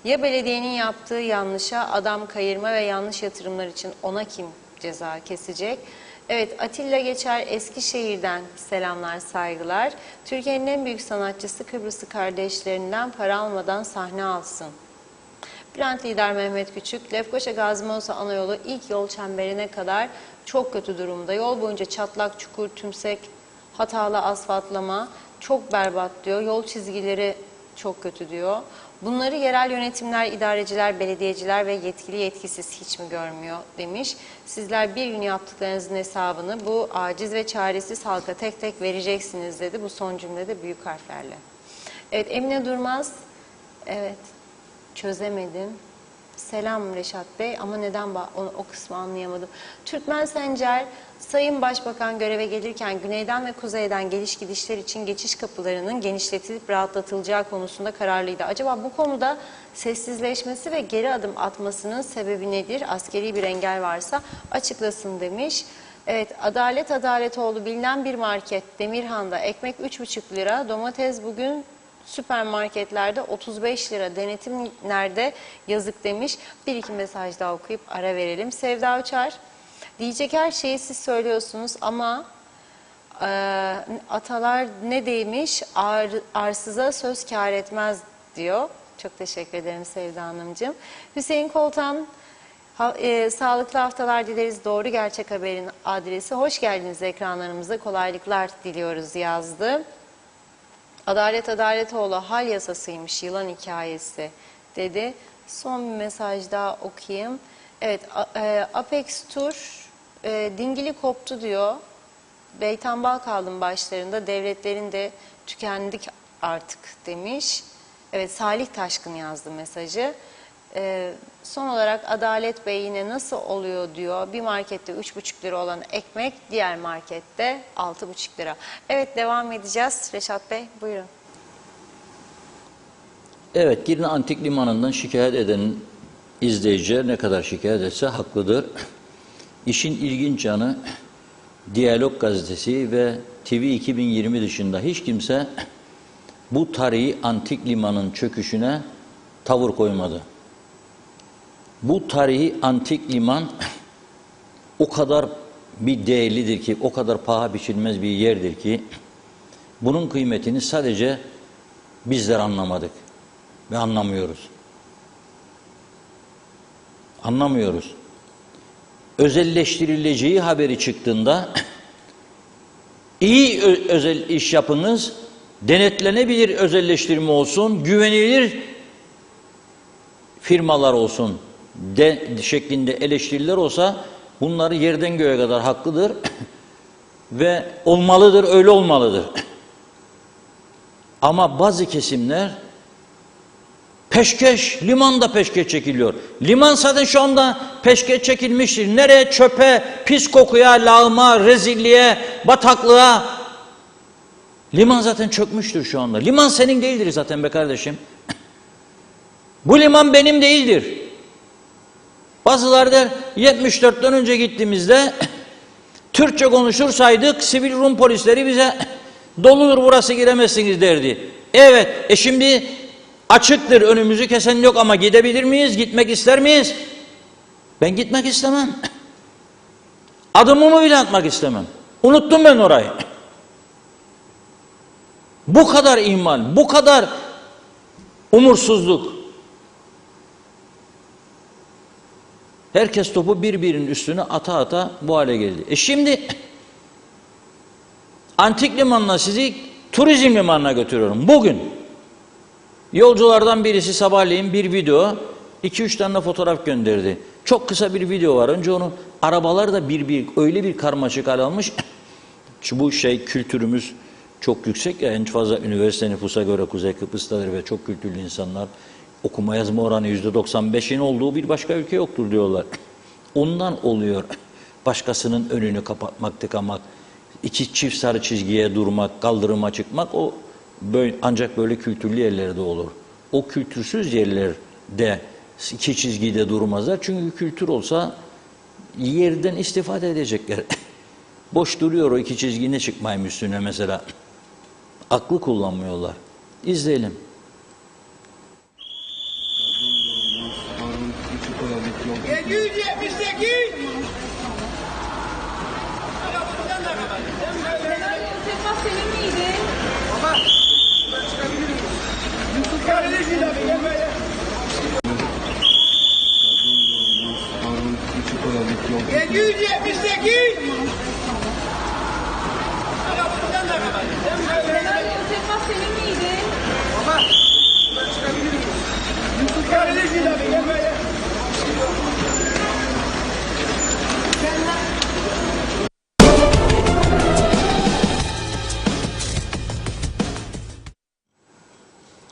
ya belediyenin yaptığı yanlışa adam kayırma ve yanlış yatırımlar için ona kim ceza kesecek? Evet, Atilla Geçer Eskişehir'den selamlar, saygılar. Türkiye'nin en büyük sanatçısı Kıbrıslı kardeşlerinden para almadan sahne alsın. Bülent Lider Mehmet Küçük, Lefkoşa Gazi Mausa Anayolu ilk yol çemberine kadar çok kötü durumda. Yol boyunca çatlak, çukur, tümsek, hatalı asfaltlama çok berbat diyor. Yol çizgileri çok kötü diyor. Bunları yerel yönetimler, idareciler, belediyeciler ve yetkili yetkisiz hiç mi görmüyor demiş. Sizler bir gün yaptıklarınızın hesabını bu aciz ve çaresiz halka tek tek vereceksiniz dedi. Bu son cümlede büyük harflerle. Evet, Emine Durmaz, evet çözemedim. Selam Reşat Bey ama neden o kısmı anlayamadım. Türkmen Sencer, Sayın Başbakan göreve gelirken güneyden ve kuzeyden geliş gidişler için geçiş kapılarının genişletilip rahatlatılacağı konusunda kararlıydı. Acaba bu konuda sessizleşmesi ve geri adım atmasının sebebi nedir? Askeri bir engel varsa açıklasın demiş. Evet, Adalet Adaletoğlu bilinen bir market Demirhan'da ekmek 3,5 lira, domates bugün süpermarketlerde 35 lira, denetim nerede yazık demiş. Bir iki mesaj daha okuyup ara verelim. Sevda Uçar, diyecek her şeyi siz söylüyorsunuz ama atalar ne deymiş, arsıza söz kâr etmez diyor. Çok teşekkür ederim Sevda Hanımcığım. Hüseyin Koltan, sağlıklı haftalar dileriz. Doğru Gerçek Haber'in adresi. Hoş geldiniz ekranlarımıza. Kolaylıklar diliyoruz yazdı. Adalet Adaletoğlu hal yasasıymış yılan hikayesi dedi. Son bir mesaj daha okuyayım. Evet, Apex Tur dingili koptu diyor. Beytambal kaldım başlarında. Devletlerin de tükendik artık demiş. Evet, Salih Taşkın yazdı mesajı. Son olarak Adalet Bey yine nasıl oluyor diyor. Bir markette 3,5 lira olan ekmek diğer markette 6,5 lira. Evet, devam edeceğiz. Reşat Bey buyurun. Evet, Girne Antik Limanı'ndan şikayet eden izleyiciler ne kadar şikayet etse haklıdır. İşin ilginç yanı Diyalog Gazetesi ve TV 2020 dışında hiç kimse bu tarihi antik limanın çöküşüne tavır koymadı. Bu tarihi antik liman o kadar bir değerlidir ki, o kadar paha biçilmez bir yerdir ki bunun kıymetini sadece bizler anlamadık ve anlamıyoruz. Anlamıyoruz. Özelleştirileceği haberi çıktığında iyi özel iş yapınız, denetlenebilir özelleştirme olsun, güvenilir firmalar olsun şeklinde eleştiriler olsa bunları yerden göğe kadar haklıdır ve olmalıdır, öyle olmalıdır. Ama bazı kesimler peşkeş, liman da peşkeş çekiliyor. Liman zaten şu anda peşkeş çekilmiştir. Nereye? Çöpe, pis kokuya, lağıma, rezilliğe, bataklığa. Liman zaten çökmüştür şu anda. Liman senin değildir zaten be kardeşim. Bu liman benim değildir. Bazıları der 74'ten önce gittiğimizde Türkçe konuşursaydık sivil Rum polisleri bize doludur burası giremezsiniz derdi. Evet, şimdi açıktır, önümüzü kesen yok ama gidebilir miyiz? Gitmek ister miyiz? Ben gitmek istemem. Adımımı bile atmak istemem. Unuttum ben orayı. Bu kadar ihmal, bu kadar umursuzluk. Herkes topu birbirinin üstüne ata ata bu hale geldi. Şimdi antik limanla sizi turizm limanına götürüyorum. Bugün yolculardan birisi sabahleyin bir video, 2-3 tane fotoğraf gönderdi. Çok kısa bir video var. Önce onu arabalar da öyle bir karmaşık hal almış. Bu kültürümüz çok yüksek ya, en fazla üniversite nüfusa göre Kuzey Kıbrıs'tadır ve çok kültürlü insanlar. Okuma yazma oranı %95'in olduğu bir başka ülke yoktur diyorlar. Ondan oluyor. Başkasının önünü kapatmak, tıkamak, iki çift sarı çizgiye durmak, kaldırıma çıkmak o ancak böyle kültürlü yerlerde olur. O kültürsüz yerlerde iki çizgide durmazlar. Çünkü kültür olsa yerden istifade edecekler. Boş duruyor o iki çizgi, ne çıkmayayım üstüne mesela. Aklı kullanmıyorlar. İzleyelim. 778. Baba. Yusuf kardeşim de gel böyle. Yedi 778. Baba. Yusuf kardeşim de gel böyle.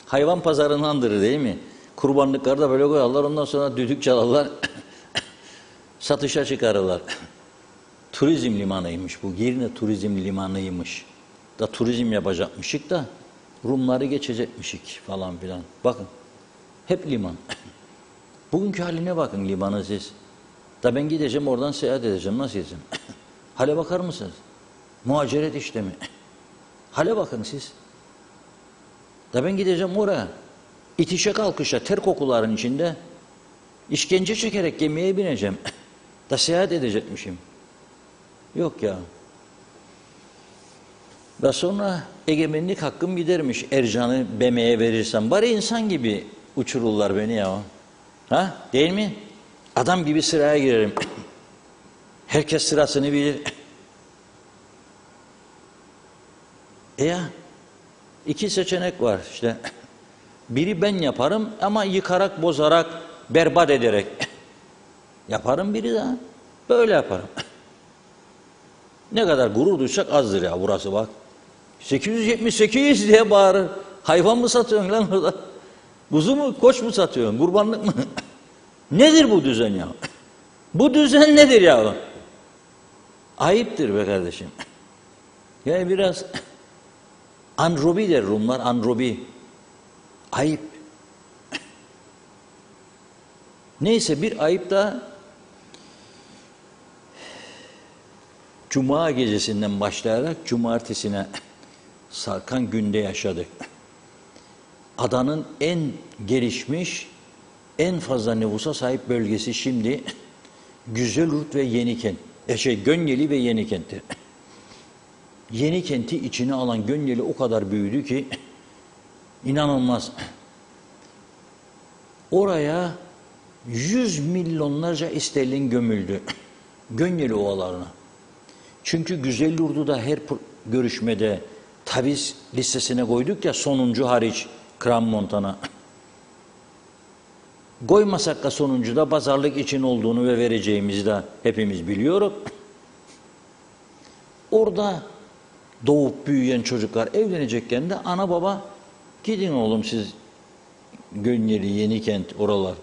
Hayvan pazarındandır değil mi? Kurbanlıkları da böyle koyarlar. Ondan sonra düdük çalarlar. Satışa çıkarırlar. Turizm limanıymış bu. Girne turizm limanıymış. Da turizm yapacakmışık da Rumları geçecekmişik falan filan. Bakın. Hep liman. Bugünkü haline bakın limanı siz. Da ben gideceğim oradan seyahat edeceğim. Nasıl edeceğim? Hale bakar mısınız? Muhaciret işlemi. Hale bakın siz. Da ben gideceğim oraya. İtişe kalkışa ter kokuların içinde işkence çekerek gemiye bineceğim. Da seyahat edecekmişim. Yok ya. Ve sonra egemenlik hakkım gidermiş. Ercan'ı BM'ye verirsem. Bari insan gibi uçururlar beni ya. Ha? Değil mi? Adam gibi sıraya girerim. Herkes sırasını bilir. Ya iki seçenek var işte. Biri ben yaparım ama yıkarak, bozarak, berbat ederek yaparım, biri de böyle yaparım. Ne kadar gurur duysak azdır ya burası bak. 878 diye bağırır. Hayvan mı satıyorsun lan orada? Kuzu mu, koç mu satıyorsun? Kurbanlık mı? Nedir bu düzen ya? Bu düzen nedir ya? Ayıptır be kardeşim. Yani biraz androbi der Rumlar, androbi. Ayıp. Neyse bir ayıp da Cuma gecesinden başlayarak cumartesine sarkan günde yaşadık. Adanın en gelişmiş, en fazla nüfusa sahip bölgesi şimdi Güzelurt ve Yenikent. Gönyeli ve Yenikent'ti. Yenikent'i içine alan Gönyeli o kadar büyüdü ki inanılmaz. Oraya 100 milyonlarca sterlin gömüldü. Gönyeli ovalarına. Çünkü Güzelurt'u da her görüşmede taviz listesine koyduk ya, sonuncu hariç Kram Montana. Koymasak da sonuncu da pazarlık için olduğunu ve vereceğimizi de hepimiz biliyoruz. Orada doğup büyüyen çocuklar evlenecekken de ana baba gidin oğlum siz Gönyeli, Yenikent oralar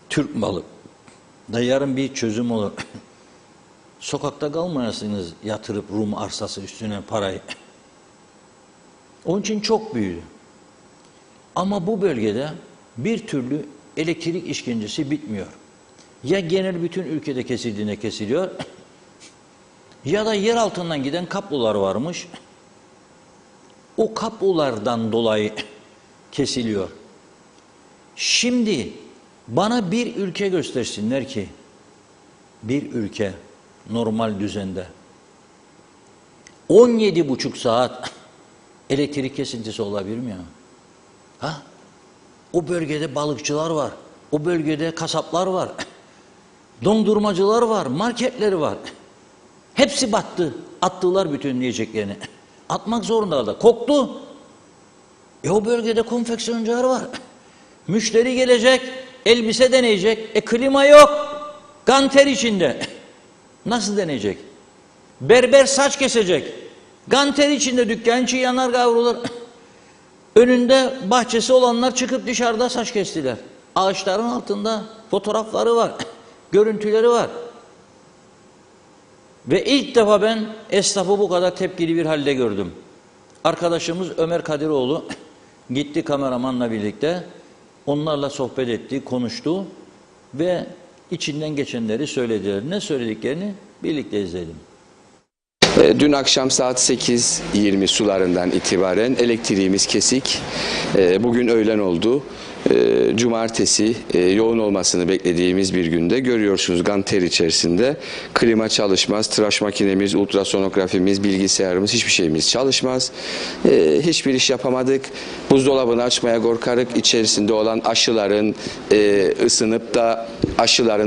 Türk malı. Da yarın bir çözüm olur. Sokakta kalmayasınız yatırıp Rum arsası üstüne parayı. Onun için çok büyüdü. Ama bu bölgede bir türlü elektrik işkencesi bitmiyor. Ya genel bütün ülkede kesildiğine kesiliyor ya da yer altından giden kablolar varmış. O kablolardan dolayı kesiliyor. Şimdi bana bir ülke göstersinler ki bir ülke normal düzende 17,5 saat elektrik kesintisi olabilir mi ya? Ha? O bölgede balıkçılar var. O bölgede kasaplar var. Dondurmacılar var. Marketleri var. Hepsi battı. Attılar bütün yiyeceklerini. Atmak zorundalar. Koktu. O bölgede konfeksiyoncular var. Müşteri gelecek. Elbise deneyecek. Klima yok. Ganter içinde. Nasıl deneyecek? Berber saç kesecek. Ganter içinde dükkan içi yanar kavrulur. Önünde bahçesi olanlar çıkıp dışarıda saç kestiler. Ağaçların altında fotoğrafları var. Görüntüleri var. Ve ilk defa ben esnafı bu kadar tepkili bir halde gördüm. Arkadaşımız Ömer Kadiroğlu gitti kameramanla birlikte. Onlarla sohbet etti, konuştu ve içinden geçenleri söylediler. Ne söylediklerini birlikte izleyelim. Dün akşam saat 8:20 sularından itibaren elektriğimiz kesik. Bugün öğlen oldu. Cumartesi yoğun olmasını beklediğimiz bir günde görüyorsunuz ganter içerisinde klima çalışmaz, tıraş makinemiz, ultrasonografimiz, bilgisayarımız, hiçbir şeyimiz çalışmaz. Hiçbir iş yapamadık. Buzdolabını açmaya korkarık. İçerisinde olan aşıların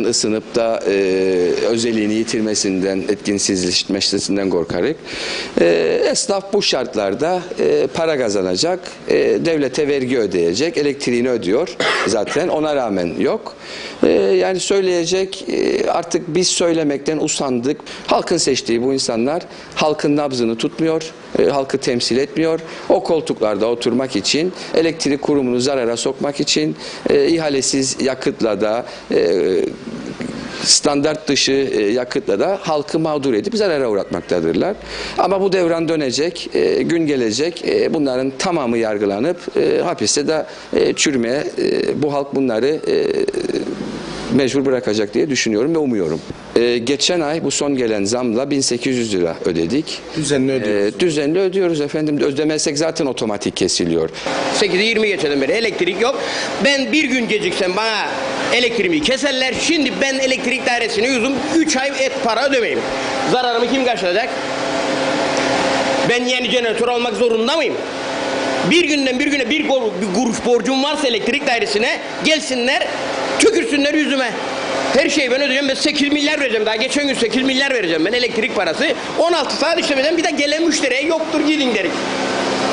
ısınıp da özelliğini yitirmesinden, etkinsizleşmesinden korkarık. Esnaf bu şartlarda para kazanacak, devlete vergi ödeyecek, elektriğini ödüyor. ediyor zaten, ona rağmen yok. Yani söyleyecek artık biz söylemekten usandık. Halkın seçtiği bu insanlar halkın nabzını tutmuyor, halkı temsil etmiyor. O koltuklarda oturmak için, elektrik kurumunu zarara sokmak için ihalesiz yakıtla da standart dışı yakıtla da halkı mağdur edip zarara uğratmaktadırlar. Ama bu devran dönecek, gün gelecek, bunların tamamı yargılanıp hapiste de çürümeye bu halk bunları mecbur bırakacak diye düşünüyorum ve umuyorum. Geçen ay bu son gelen zamla 1800 lira ödedik. Düzenli ödüyoruz. Düzenli ödüyoruz efendim. Ödemezsek zaten otomatik kesiliyor. 8'i 20 geçeden beri elektrik yok. Ben bir gün geciksem bana elektriğimi keserler. Şimdi ben elektrik dairesini yüzüm 3 ay para ödemeyim. Zararımı kim karşılayacak? Ben yeni jeneratör almak zorunda mıyım? Bir günden bir güne bir kuruş borcum varsa elektrik dairesine gelsinler, tükürsünler yüzüme. Her şeyi ben ödeyeceğim. Ben 8 milyar vereceğim. Daha geçen gün 8 milyar vereceğim ben elektrik parası. 16 saat işlemeden bir de gelen müşteriye yoktur gidin derik.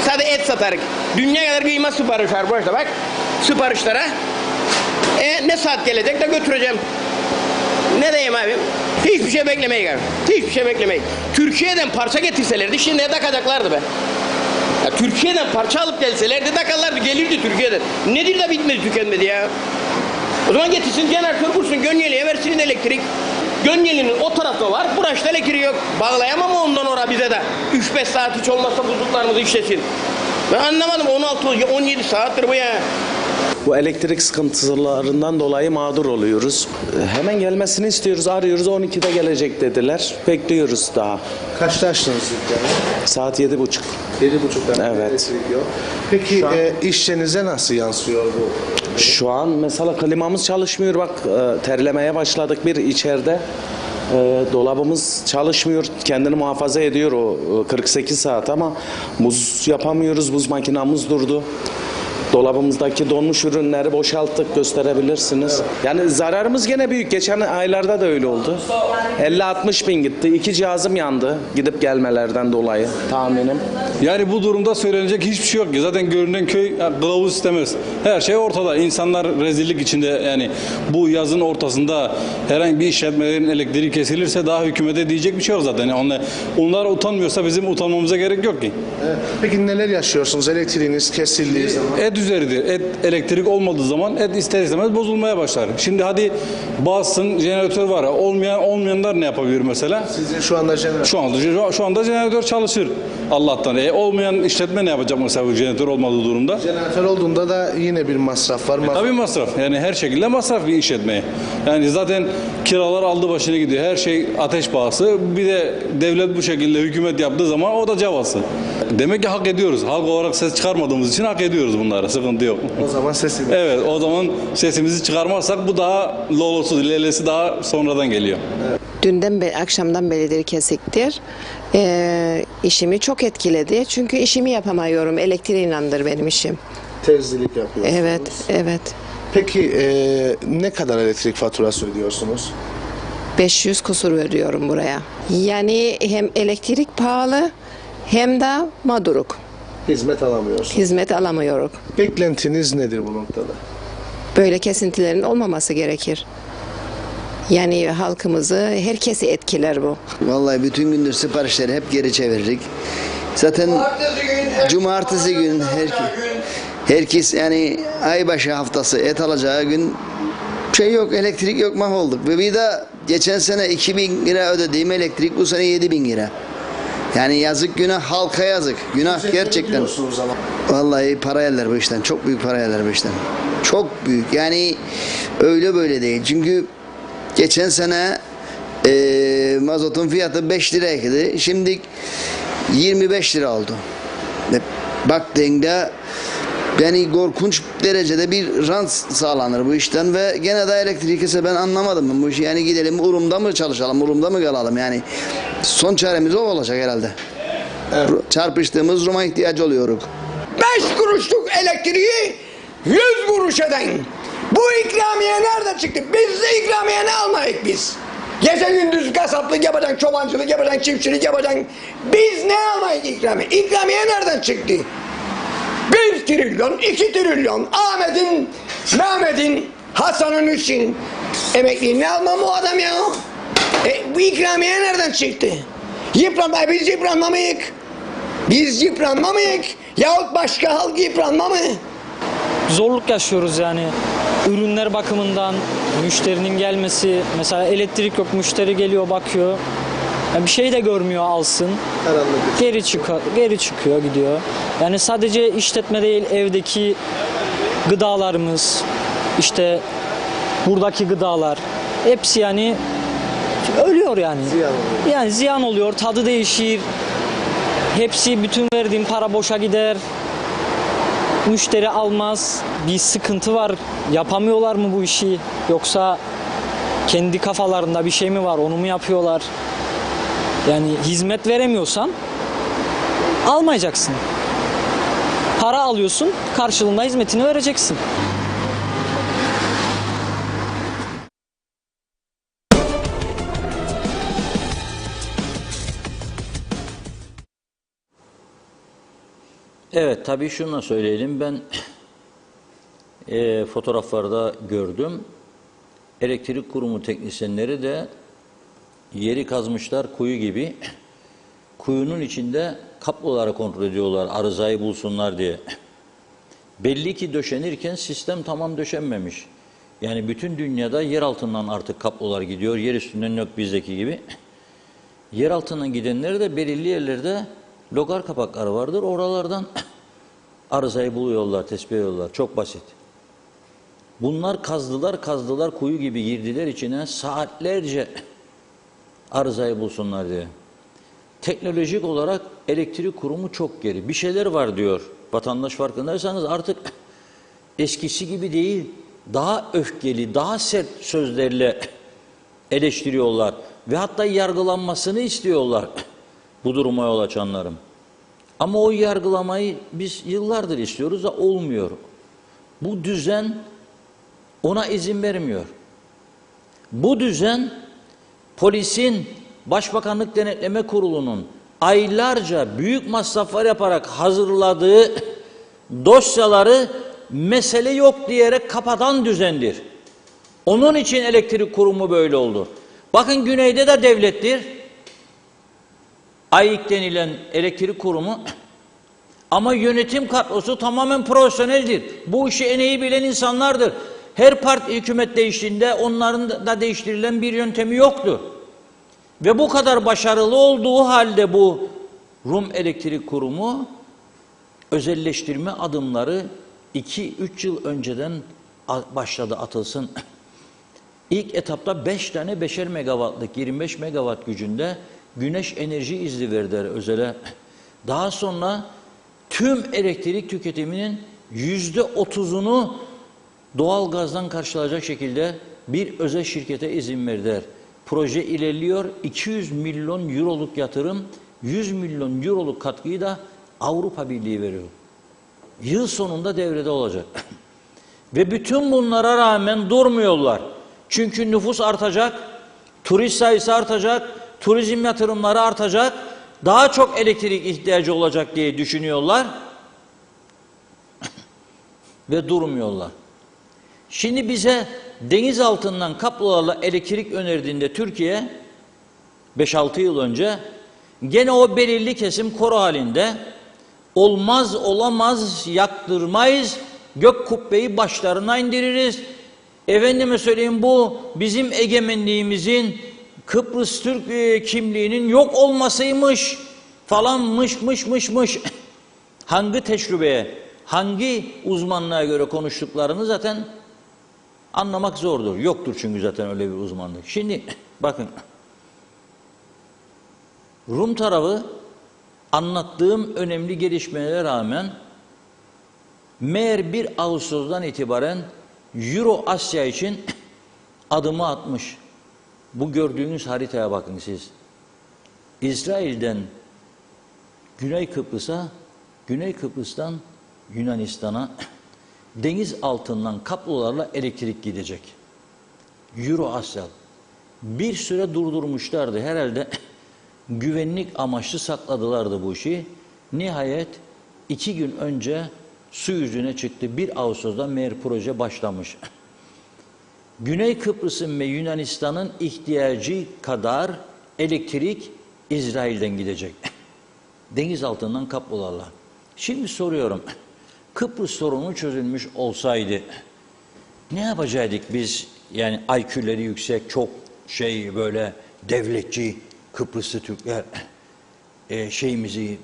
Sadece et satarık. Dünya kadar kıyma sipariş var bu işte bak. Siparişlere. Ne saat gelecek de götüreceğim. Ne diyeyim abi? Hiçbir şey beklemeyin abi. Hiçbir şey beklemeyin. Türkiye'den parça getirselerdi şimdi ne takacaklardı be? Ya Türkiye'den parça alıp gelselerdi takarlardı, gelirdi Türkiye'den. Nedir de bitmedi tükenmedi ya? O zaman getirsin jeneratör kursun, Gönyeli'ye versin elektrik. Gönyeli'nin o tarafta var, burası elektriği yok. Bağlayamam ondan oraya bize de. 3-5 saat hiç olmazsa buzluklarımızı işlesin. Ben anlamadım, 16-17 saattir bu ya. Bu elektrik sıkıntılarından dolayı mağdur oluyoruz. Hemen gelmesini istiyoruz, arıyoruz. 12'de gelecek dediler. Bekliyoruz daha. Kaçta açtınız dükkanı? Saat 7.30. 7.30'dan Evet. elektrik yok. Peki işlerinize nasıl yansıyor bu? Şu an mesela klimamız çalışmıyor. Bak terlemeye başladık bir içeride. Dolabımız çalışmıyor. Kendini muhafaza ediyor o 48 saat ama buz yapamıyoruz. Buz makinamız durdu. Dolabımızdaki donmuş ürünleri boşalttık, gösterebilirsiniz. Yani zararımız gene büyük. Geçen aylarda da öyle oldu. 50-60 bin gitti. 2 cihazım yandı gidip gelmelerden dolayı tahminim. Yani bu durumda söylenecek hiçbir şey yok ki. Zaten görünen köy kılavuz istemez. Her şey ortada. İnsanlar rezillik içinde, yani bu yazın ortasında herhangi bir işletmelerin elektriği kesilirse daha hükümete diyecek bir şey yok zaten. Yani onlar utanmıyorsa bizim utanmamıza gerek yok ki. Peki neler yaşıyorsunuz? Elektriğiniz kesildiği zaman? Et üzeridir. Elektrik olmadığı zaman et ister istemez bozulmaya başlar. Şimdi hadi bazısının jeneratör var. Olmayanlar ne yapabilir mesela? Sizin şu anda Şu anda jeneratör çalışır Allah'tan. Olmayan işletme ne yapacak mesela bu jeneratör olmadığı durumda? jeneratör olduğunda da yine bir masraf var. Tabii masraf. Yani her şekilde masraf bir işletmeye. Yani zaten kiralar aldı başına gidiyor. Her şey ateş pahası. Bir de devlet bu şekilde hükümet yaptığı zaman o da cevası. Demek ki hak ediyoruz. Halk olarak ses çıkarmadığımız için hak ediyoruz bunları. Sıkıntı yok. O zaman sesini. Evet, o zaman sesimizi çıkarmazsak bu daha lolosu, lelesi daha sonradan geliyor. Dünden beri, akşamdan beridir kesiktir. İşimi çok etkiledi. Çünkü işimi yapamıyorum. Elektriğindendir benim işim. Terzilik yapıyorsunuz. Evet, evet. Peki ne kadar elektrik faturası ödüyorsunuz? 500 kusur veriyorum buraya. Yani hem elektrik pahalı hem de mağduruk. Hizmet alamıyorsunuz. Hizmet alamıyoruz. Beklentiniz nedir bu noktada? Böyle kesintilerin olmaması gerekir. Yani halkımızı, herkesi etkiler bu. Vallahi bütün gündür siparişleri hep geri çevirdik. Zaten cumartesi gün herkes yani aybaşı haftası et alacağı gün şey yok, elektrik yok, mahvolduk. Ve bir de geçen sene 2.000 lira ödediğim elektrik bu sene 7.000 lira. Yani yazık, günah, halka yazık. Günah gerçekten. Vallahi para yerler bu işten. Çok büyük para yerler bu işten. Çok büyük. Yani öyle böyle değil. Çünkü geçen sene mazotun fiyatı 5 liraydı. Şimdi 25 lira oldu. Baktığında yani korkunç derecede bir rant sağlanır bu işten ve gene de elektrik ise ben anlamadım bu işi. Yani gidelim Urum'da mı çalışalım, Urum'da mı kalalım, yani son çaremiz o olacak herhalde. Evet. Çarpıştığımız Rum'a ihtiyacı oluyoruz. 5 kuruşluk elektriği 100 kuruş eden. Bu ikramiye nereden çıktı? Biz de ikramiye ne almayık biz? Gece gündüz kasaplık yapacaksın, çobancılık yapacaksın, çiftçilik yapacaksın. Biz ne almayık ikramiye? İkramiye nereden çıktı? 1 trilyon, 2 trilyon. Ahmet'in Mehmet'in, Hasan'ın, Hüseyin'in emekliliğini almam o adam ya. Bu ikramiye nereden çıktı? Biz yıpranmamayık. Biz yıpranmamayık. Yahut başka halk yıpranma mı? Zorluk yaşıyoruz yani. Ürünler bakımından, müşterinin gelmesi, mesela elektrik yok, müşteri geliyor bakıyor. Ya bir şey de görmüyor alsın. Geri çıkıyor gidiyor. Yani sadece işletme değil, evdeki gıdalarımız, işte buradaki gıdalar hepsi yani ölüyor yani. Yani ziyan oluyor, tadı değişir. Hepsi, bütün verdiğim para boşa gider. Müşteri almaz. Bir sıkıntı var. Yapamıyorlar mı bu işi? Yoksa kendi kafalarında bir şey mi var? Onu mu yapıyorlar? Yani hizmet veremiyorsan almayacaksın. Para alıyorsun, karşılığında hizmetini vereceksin. Evet, tabii şunu da söyleyelim. Ben fotoğraflarda gördüm. Elektrik kurumu teknisyenleri de yeri kazmışlar kuyu gibi. Kuyunun içinde kabloları kontrol ediyorlar, arızayı bulsunlar diye. Belli ki döşenirken sistem tamam döşenmemiş. Yani bütün dünyada yer altından artık kablolar gidiyor. Yer üstünden yok bizdeki gibi. Yer altından gidenler de belirli yerlerde logar kapakları vardır. Oralardan arızayı buluyorlar, tespit ediyorlar. Çok basit. Bunlar kazdılar, kuyu gibi girdiler içine saatlerce arızayı bulsunlar diye. Teknolojik olarak elektrik kurumu çok geri. Bir şeyler var diyor vatandaş, farkındaysanız artık eskisi gibi değil. Daha öfkeli, daha sert sözlerle eleştiriyorlar. Ve hatta yargılanmasını istiyorlar bu duruma yol açanların. Ama o yargılamayı biz yıllardır istiyoruz da olmuyor. Bu düzen ona izin vermiyor. Bu düzen polisin, Başbakanlık Denetleme Kurulu'nun aylarca büyük masraflar yaparak hazırladığı dosyaları mesele yok diyerek kapatan düzendir. Onun için elektrik kurumu böyle oldu. Bakın güneyde de devlettir. AİK denilen elektrik kurumu, ama yönetim kadrosu tamamen profesyoneldir. Bu işi en iyi bilen insanlardır. Her parti hükümet değiştiğinde onların da değiştirilen bir yöntemi yoktu. Ve bu kadar başarılı olduğu halde bu Rum Elektrik Kurumu özelleştirme adımları 2-3 yıl önceden başladı, atılsın. İlk etapta 5 tane 5'er megawattlık 25 megawatt gücünde güneş enerji izni verdiler özele. Daha sonra tüm elektrik tüketiminin %30'unu doğal gazdan karşılayacak şekilde bir özel şirkete izin verdiler. Proje ilerliyor. 200 milyon euroluk yatırım, 100 milyon euroluk katkıyı da Avrupa Birliği veriyor. Yıl sonunda devrede olacak. Ve bütün bunlara rağmen durmuyorlar. Çünkü nüfus artacak, turist sayısı artacak, turizm yatırımları artacak, daha çok elektrik ihtiyacı olacak diye düşünüyorlar ve durmuyorlar. Şimdi bize deniz altından kablolarla elektrik önerdiğinde Türkiye 5-6 yıl önce gene o belirli kesim koro halinde olmaz olamaz yaktırmayız, gök kubbeyi başlarına indiririz. Efendime söyleyeyim, bu bizim egemenliğimizin, Kıbrıs Türk kimliğinin yok olmasıymış falanmış. Hangi tecrübeye, hangi uzmanlığa göre konuştuklarını zaten anlamak zordur. Yoktur çünkü zaten öyle bir uzmanlık. Şimdi bakın, Rum tarafı anlattığım önemli gelişmelere rağmen meğer 1 Ağustos'tan itibaren Euro Asya için adımı atmış. Bu gördüğünüz haritaya bakın siz. İsrail'den Güney Kıbrıs'a, Güney Kıbrıs'tan Yunanistan'a deniz altından kablolarla elektrik gidecek. Euro Asya. Bir süre durdurmuşlardı. Herhalde güvenlik amaçlı sakladılardı bu işi. Nihayet 2 gün önce su yüzüne çıktı. 1 Ağustos'da meğer proje başlamış. Güney Kıbrıs'ın ve Yunanistan'ın ihtiyacı kadar elektrik İsrail'den gidecek. Deniz altından kablolarla. Şimdi soruyorum, Kıbrıs sorunu çözülmüş olsaydı ne yapacaktık biz? Yani IQ'leri yüksek, çok böyle devletçi Kıbrıslı Türkler,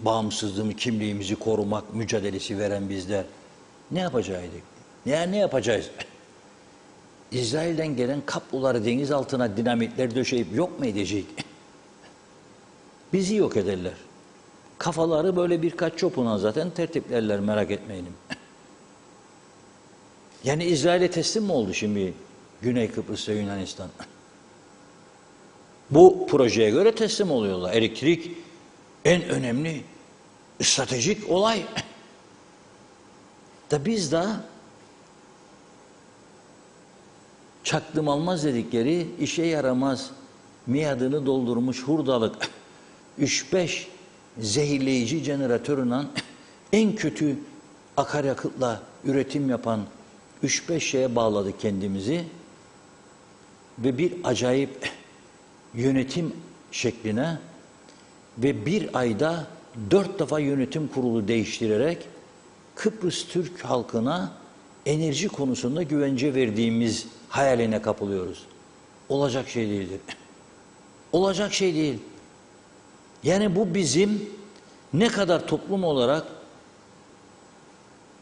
bağımsızlığımızı, kimliğimizi korumak mücadelesi veren bizler ne yapacaktık? Ne yapacağız? İsrail'den gelen kabloları deniz altına dinamitler döşeyip yok mu edecek? Bizi yok ederler. Kafaları böyle birkaç çopuna zaten tertiplerler, merak etmeyin. Yani İsrail'e teslim mi oldu şimdi Güney Kıbrıs ve Yunanistan? Bu projeye göre teslim oluyorlar. Elektrik en önemli stratejik olay. Da biz de çaktım almaz dedikleri işe yaramaz, miadını doldurmuş hurdalık 3-5 zehirleyici jeneratöründen en kötü akaryakıtla üretim yapan 3-5 şeye bağladık kendimizi ve bir acayip yönetim şekline ve bir ayda 4 defa yönetim kurulu değiştirerek Kıbrıs Türk halkına enerji konusunda güvence verdiğimiz hayaline kapılıyoruz. Olacak şey değildir. Olacak şey değil. Yani bu bizim ne kadar toplum olarak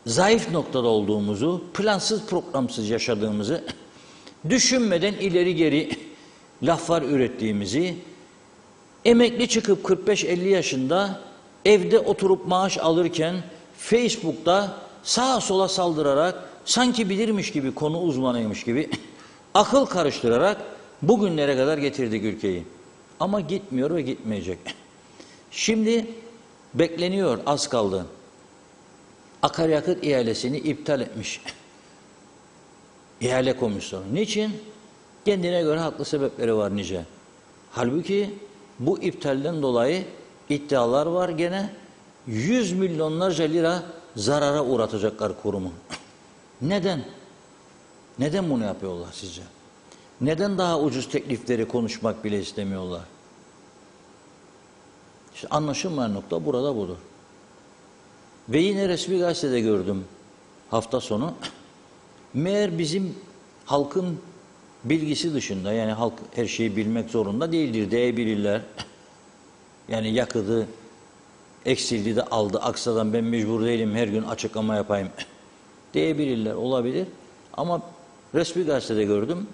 zayıf noktada olduğumuzu, plansız programsız yaşadığımızı, düşünmeden ileri geri laflar ürettiğimizi, emekli çıkıp 45-50 yaşında evde oturup maaş alırken Facebook'ta sağa sola saldırarak sanki bilirmiş gibi, konu uzmanıymış gibi akıl karıştırarak bugünlere kadar getirdik ülkeyi. Ama gitmiyor ve gitmeyecek. Şimdi bekleniyor, az kaldı. Akaryakıt ihalesini iptal etmiş. İhale komisyonu. Niçin? Kendine göre haklı sebepleri var nice. Halbuki bu iptalden dolayı iddialar var gene. 100 milyonlarca lira zarara uğratacaklar kurumu. Neden? Neden bunu yapıyorlar sizce? Neden daha ucuz teklifleri konuşmak bile istemiyorlar? İşte anlaşılmayan nokta burada budur. Ve yine resmi gazetede gördüm hafta sonu. Meğer bizim halkın bilgisi dışında, yani halk her şeyi bilmek zorunda değildir diyebilirler. Yani yakıtı eksildi de aldı aksadan, ben mecbur değilim her gün açıklama yapayım diyebilirler, olabilir. Ama resmi gazetede gördüm.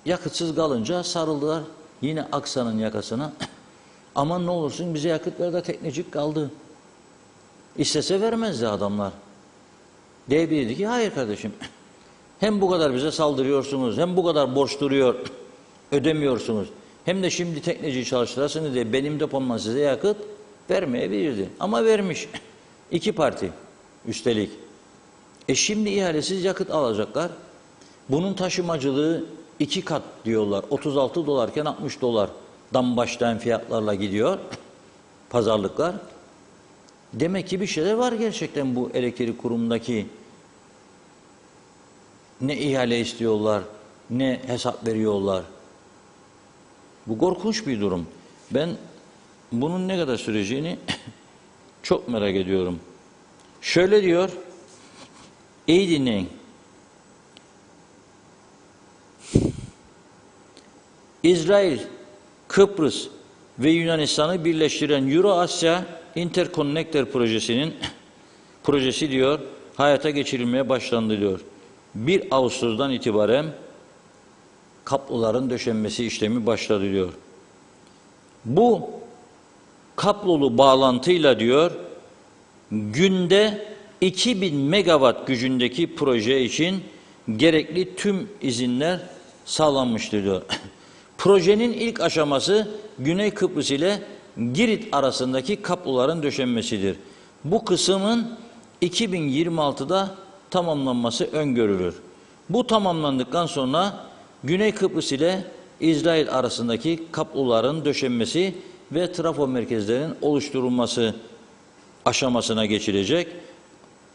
Yakıtsız kalınca sarıldılar yine Aksa'nın yakasına. Aman ne olursun bize yakıt ver de teknecik kaldı. İstese vermezdi adamlar. Diyebilirdi ki hayır kardeşim, hem bu kadar bize saldırıyorsunuz, hem bu kadar borç duruyor, ödemiyorsunuz, hem de şimdi tekneciyi çalıştırasınız diye benim depomdan size yakıt vermeyebilirdi. Ama vermiş. 2 parti üstelik. Şimdi ihalesiz yakıt alacaklar. Bunun taşımacılığı 2 kat diyorlar. 36 dolarken 60 dolardan başlayan fiyatlarla gidiyor pazarlıklar. Demek ki bir şeyler var gerçekten bu elektrik kurumundaki. Ne ihale istiyorlar, ne hesap veriyorlar. Bu korkunç bir durum. Ben bunun ne kadar süreceğini çok merak ediyorum. Şöyle diyor, iyi dinleyin. İsrail, Kıbrıs ve Yunanistan'ı birleştiren Euro-Asya Interconnector projesi diyor, hayata geçirilmeye başlandı diyor. 1 Ağustos'dan itibaren kabloların döşenmesi işlemi başladı diyor. Bu kablolu bağlantıyla diyor, günde 2000 megawatt gücündeki proje için gerekli tüm izinler sağlanmıştır diyor. Projenin ilk aşaması Güney Kıbrıs ile Girit arasındaki kabloların döşenmesidir. Bu kısmın 2026'da tamamlanması öngörülür. Bu tamamlandıktan sonra Güney Kıbrıs ile İsrail arasındaki kabloların döşenmesi ve trafo merkezlerinin oluşturulması aşamasına geçilecek.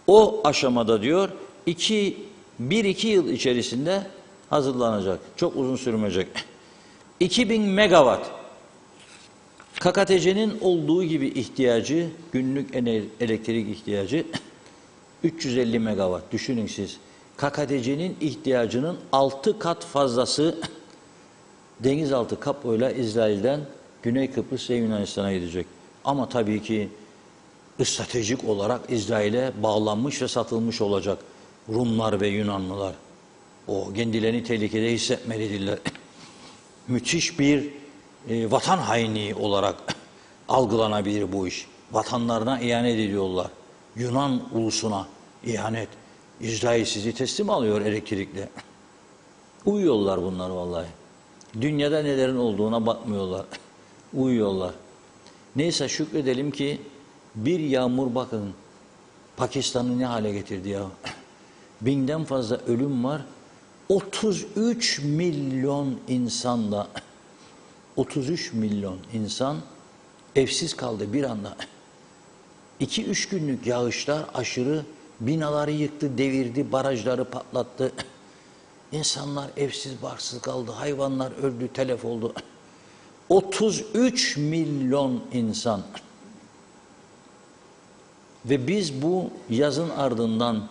O aşamada diyor 1-2 yıl içerisinde hazırlanacak. Çok uzun sürmeyecek. 2000 megawatt. KKTC'nin olduğu gibi ihtiyacı, günlük elektrik ihtiyacı 350 megawatt. Düşünün siz. KKTC'nin ihtiyacının 6 kat fazlası denizaltı kabloyla İsrail'den Güney Kıbrıs ve Yunanistan'a gidecek. Ama tabii ki stratejik olarak İsrail'e bağlanmış ve satılmış olacak Rumlar ve Yunanlılar. O kendilerini tehlikede hissetmelidirler. Müthiş bir vatan hainliği olarak algılanabilir bu iş. Vatanlarına ihanet ediyorlar. Yunan ulusuna ihanet. İsrail sizi teslim alıyor elektrikle. Uyuyorlar bunlar vallahi. Dünyada nelerin olduğuna bakmıyorlar. Uyuyorlar. Neyse şükredelim ki bir yağmur bakın Pakistan'ı ne hale getirdi ya. 1000'den fazla ölüm var. 33 milyon insanda 33 milyon insan evsiz kaldı bir anda. 2-3 günlük yağışlar aşırı binaları yıktı, devirdi, barajları patlattı. İnsanlar evsiz, barksız kaldı, hayvanlar öldü, telef oldu. 33 milyon insan. Ve biz bu yazın ardından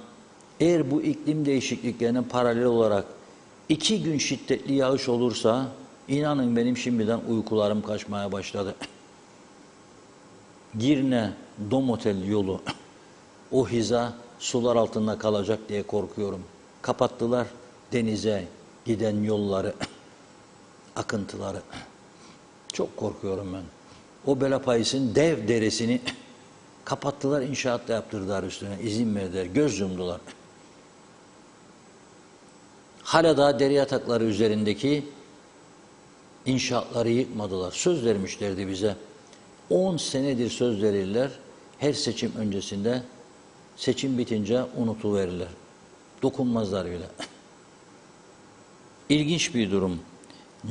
eğer bu iklim değişikliklerine paralel olarak 2 gün şiddetli yağış olursa inanın benim şimdiden uykularım kaçmaya başladı. Girne Domotel yolu o hiza sular altında kalacak diye korkuyorum. Kapattılar denize giden yolları, akıntıları. Çok korkuyorum ben. O Belapayıs'ın dev deresini kapattılar, inşaat da yaptırdılar üstüne. İzin verdiler, göz yumdular. Hala daha dere yatakları üzerindeki inşaatları yıkmadılar. Söz vermişlerdi bize. 10 senedir söz verirler. Her seçim öncesinde, seçim bitince unutuverirler. Dokunmazlar bile. İlginç bir durum.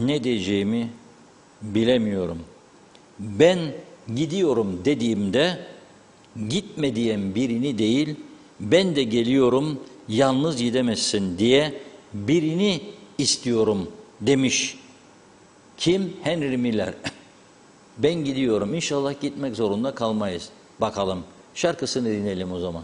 Ne diyeceğimi bilemiyorum. Ben gidiyorum dediğimde gitme diyen birini değil, ben de geliyorum yalnız gidemezsin diye birini istiyorum demiş. Kim? Henry Miller. Ben gidiyorum. İnşallah gitmek zorunda kalmayız. Bakalım. Şarkısını dinleyelim o zaman.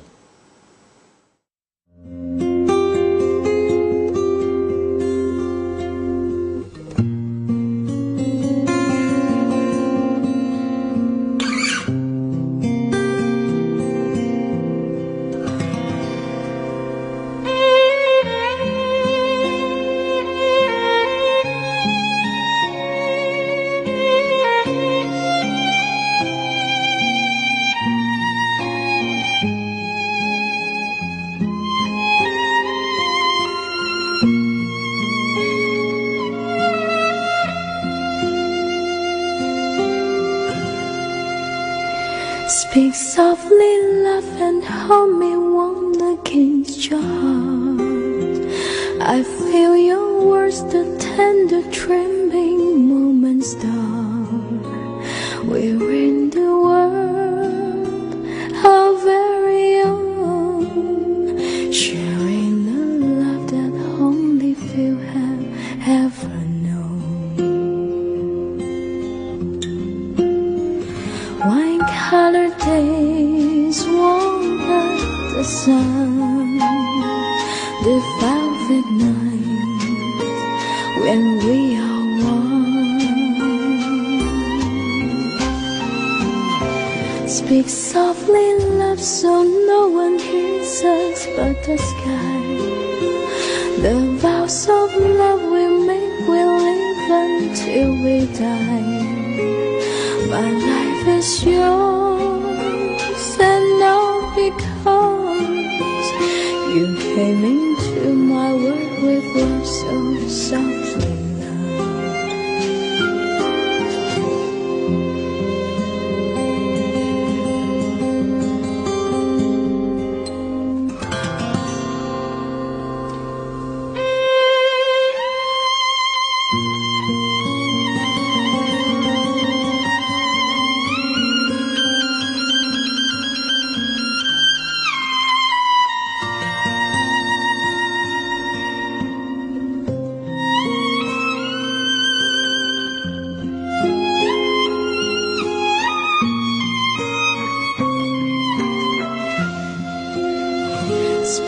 Speak softly, love, and hold me warm against your heart. I feel your words, the tender trembling moments start. We're in the world, our very own, sharing the love that only few have ever known. Wine-colored days warm like the sun, the velvet night when we are one. Speak softly, love, so no one hears us but the sky. The vows of love we make will live until we die. My life is yours, and all because you came into my world with love so softly now.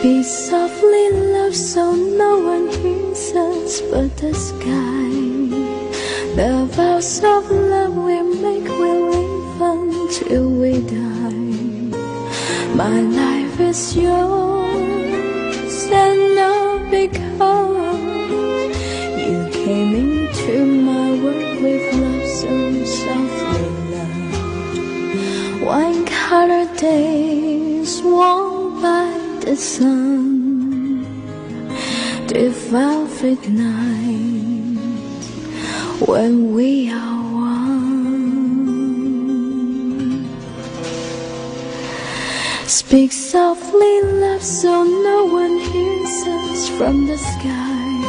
Speak softly, love, so no one hears us but the sky. The vows of love we make will live until we die. My life is yours and all because you came into my world with love so softly, love. Wine colored days warmed by the sun, the velvet night when we are one. Speak softly, love, so no one hears us from the sky.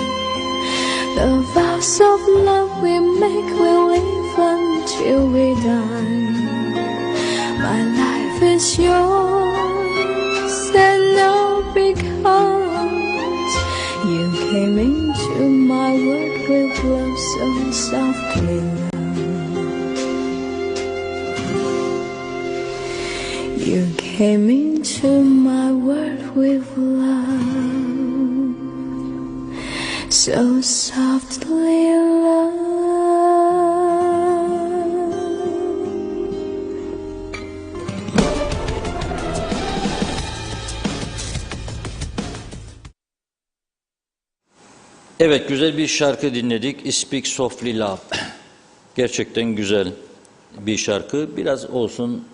The vows of love we make will live until we die. My life is yours and all because you came into my world with love so softly, love. You came into my world with love so softly, love. Evet, güzel bir şarkı dinledik. Speak Softly Love. Gerçekten güzel bir şarkı. Biraz olsun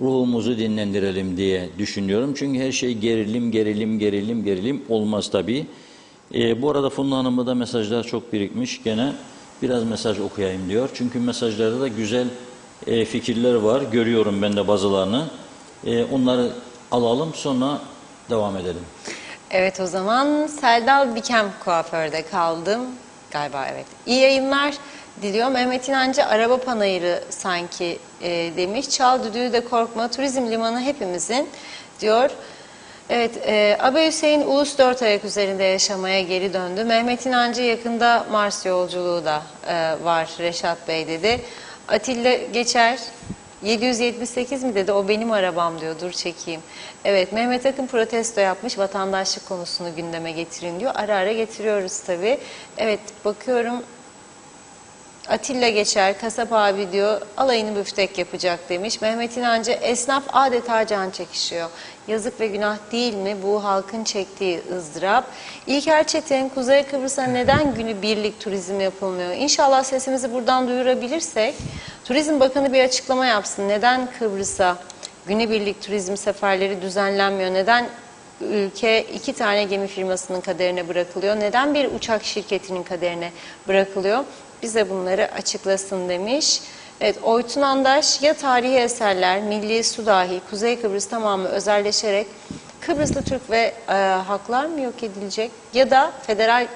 ruhumuzu dinlendirelim diye düşünüyorum. Çünkü her şey gerilim olmaz tabii. Bu arada Funda Hanım'da da mesajlar çok birikmiş. Gene biraz mesaj okuyayım diyor. Çünkü mesajlarda da güzel fikirler var. Görüyorum ben de bazılarını. Onları alalım, sonra devam edelim. Evet, o zaman Seldal Bikem kuaförde kaldım. Galiba evet. İyi yayınlar diliyor. Mehmet İnancı araba panayırı sanki demiş. Çal düdüğü de korkma. Turizm limanı hepimizin diyor. Evet, Abi Hüseyin Ulus 4 ayak üzerinde yaşamaya geri döndü. Mehmet İnancı yakında Mars yolculuğu da var Reşat Bey dedi. Atilla Geçer 778 mi dedi, o benim arabam diyor, dur çekeyim. Evet, Mehmet Akın protesto yapmış, vatandaşlık konusunu gündeme getirin diyor. Ara ara getiriyoruz tabii. Evet, bakıyorum. Atilla Geçer, kasap abi diyor, alayını büftek yapacak demiş. Mehmet İnancı, esnaf adeta can çekişiyor. Yazık ve günah değil mi bu halkın çektiği ızdırap? İlker Çetin, Kuzey Kıbrıs'a neden günübirlik turizm yapılmıyor? İnşallah sesimizi buradan duyurabilirsek, Turizm Bakanı bir açıklama yapsın. Neden Kıbrıs'a günübirlik turizm seferleri düzenlenmiyor? Neden ülke 2 tane gemi firmasının kaderine bırakılıyor? Neden bir uçak şirketinin kaderine bırakılıyor? Bize bunları açıklasın demiş. Evet, Oytun Andaş, ya tarihi eserler, milli su dahil Kuzey Kıbrıs tamamı özelleşerek Kıbrıslı Türk ve haklar mı yok edilecek, ya da Federal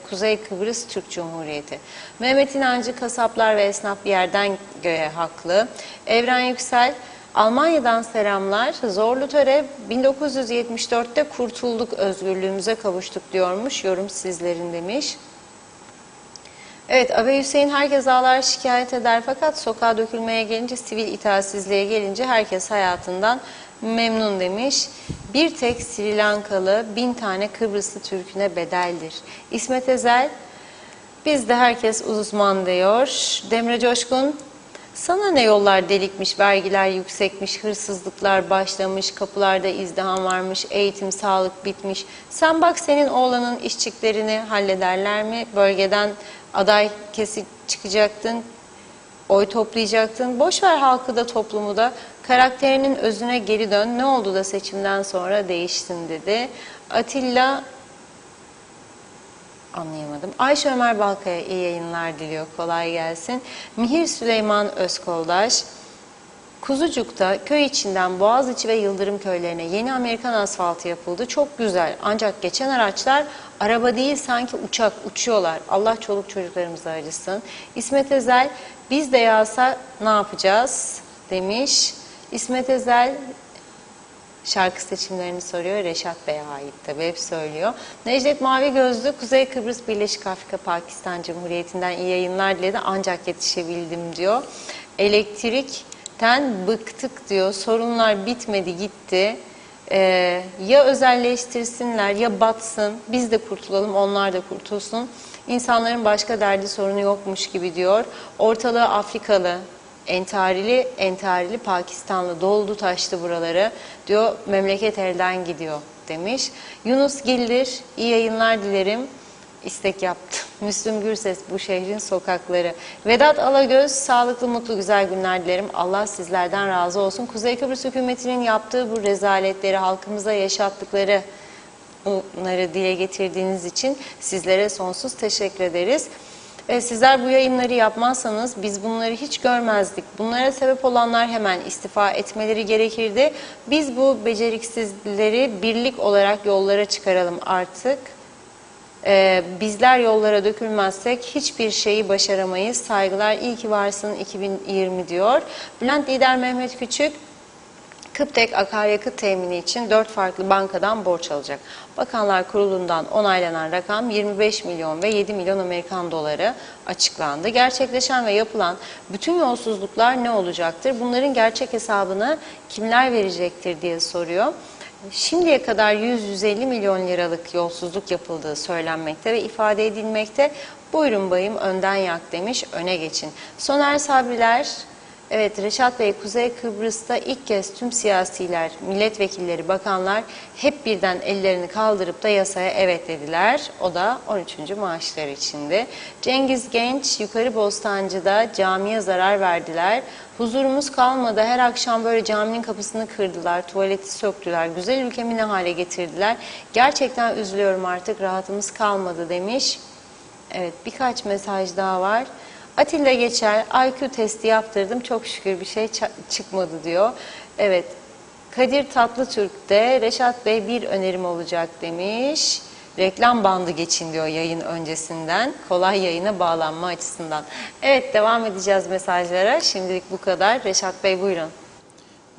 Kuzey Kıbrıs Türk Cumhuriyeti. Mehmet İnancı, kasaplar ve esnaf bir yerden göğe haklı. Evren Yüksel, Almanya'dan selamlar. Zorlu Töre, 1974'te kurtulduk, özgürlüğümüze kavuştuk diyormuş. Yorum sizlerin demiş. Evet, Abi Hüseyin, herkes ağlar şikayet eder fakat sokağa dökülmeye gelince, sivil itaatsizliğe gelince herkes hayatından memnun demiş. Bir tek Sri Lankalı 1000 tane Kıbrıslı Türk'üne bedeldir. İsmet Ezel, bizde herkes uzman diyor. Demre Coşkun, sana ne yollar delikmiş, vergiler yüksekmiş, hırsızlıklar başlamış, kapılarda izdiham varmış, eğitim, sağlık bitmiş. Sen bak, senin oğlanın işçilerini hallederler mi? Bölgeden aday kesip çıkacaktın, oy toplayacaktın. Boş ver halkı da toplumu da, karakterinin özüne geri dön. Ne oldu da seçimden sonra değiştin dedi. Atilla, anlayamadım. Ayşe Ömer Balkaya iyi yayınlar diliyor. Kolay gelsin. Mihir Süleyman Özkoldaş, Kuzucuk'ta köy içinden Boğaziçi ve Yıldırım köylerine yeni Amerikan asfaltı yapıldı. Çok güzel. Ancak geçen araçlar araba değil, sanki uçak, uçuyorlar. Allah çoluk çocuklarımıza acısın. İsmet Ezel, biz de yağsa ne yapacağız demiş. İsmet Ezel şarkı seçimlerini soruyor. Reşat Bey'e ait tabii, hep söylüyor. Necdet Mavi Gözlü, Kuzey Kıbrıs Birleşik Afrika Pakistan Cumhuriyeti'nden iyi yayınlar diledi. Ancak yetişebildim diyor. Elektrikten bıktık diyor. Sorunlar bitmedi gitti. Ya özelleştirsinler ya batsın, biz de kurtulalım, onlar da kurtulsun. İnsanların başka derdi sorunu yokmuş gibi diyor. Ortalığı Afrikalı, entarili Pakistanlı doldu taştı buraları diyor, memleket elden gidiyor demiş. Yunus Gildir, iyi yayınlar dilerim. İstek yaptı. Müslüm Gürses, bu şehrin sokakları. Vedat Alagöz, sağlıklı, mutlu, güzel günler dilerim. Allah sizlerden razı olsun. Kuzey Kıbrıs hükümetinin yaptığı bu rezaletleri, halkımıza yaşattıkları bunları dile getirdiğiniz için sizlere sonsuz teşekkür ederiz. Sizler bu yayınları yapmazsanız biz bunları hiç görmezdik. Bunlara sebep olanlar hemen istifa etmeleri gerekirdi. Biz bu beceriksizleri birlik olarak yollara çıkaralım artık. Bizler yollara dökülmezsek hiçbir şeyi başaramayız. Saygılar, iyi ki varsın 2020 diyor. Bülent Lider Mehmet Küçük, Kıptek akaryakıt temini için 4 farklı bankadan borç alacak. Bakanlar Kurulu'ndan onaylanan rakam 25 milyon ve 7 milyon Amerikan doları açıklandı. Gerçekleşen ve yapılan bütün yolsuzluklar ne olacaktır? Bunların gerçek hesabını kimler verecektir diye soruyor. Şimdiye kadar 100-150 milyon liralık yolsuzluk yapıldığı söylenmekte ve ifade edilmekte. Buyurun bayım önden yak demiş, öne geçin. Soner Sabriler, evet Reşat Bey, Kuzey Kıbrıs'ta ilk kez tüm siyasiler, milletvekilleri, bakanlar hep birden ellerini kaldırıp da yasaya evet dediler. O da 13. maaşları içindi. Cengiz Genç, Yukarı Bostancı'da camiye zarar verdiler. Huzurumuz kalmadı. Her akşam böyle caminin kapısını kırdılar, tuvaleti söktüler, güzel ülkemi ne hale getirdiler. Gerçekten üzülüyorum, artık rahatımız kalmadı demiş. Evet, birkaç mesaj daha var. Atilla Geçer, IQ testi yaptırdım, çok şükür bir şey çıkmadı diyor. Evet, Kadir Tatlıtürk de Reşat Bey bir önerim olacak demiş. Reklam bandı geçin diyor yayın öncesinden. Kolay yayına bağlanma açısından. Evet, devam edeceğiz mesajlara. Şimdilik bu kadar. Reşat Bey buyurun.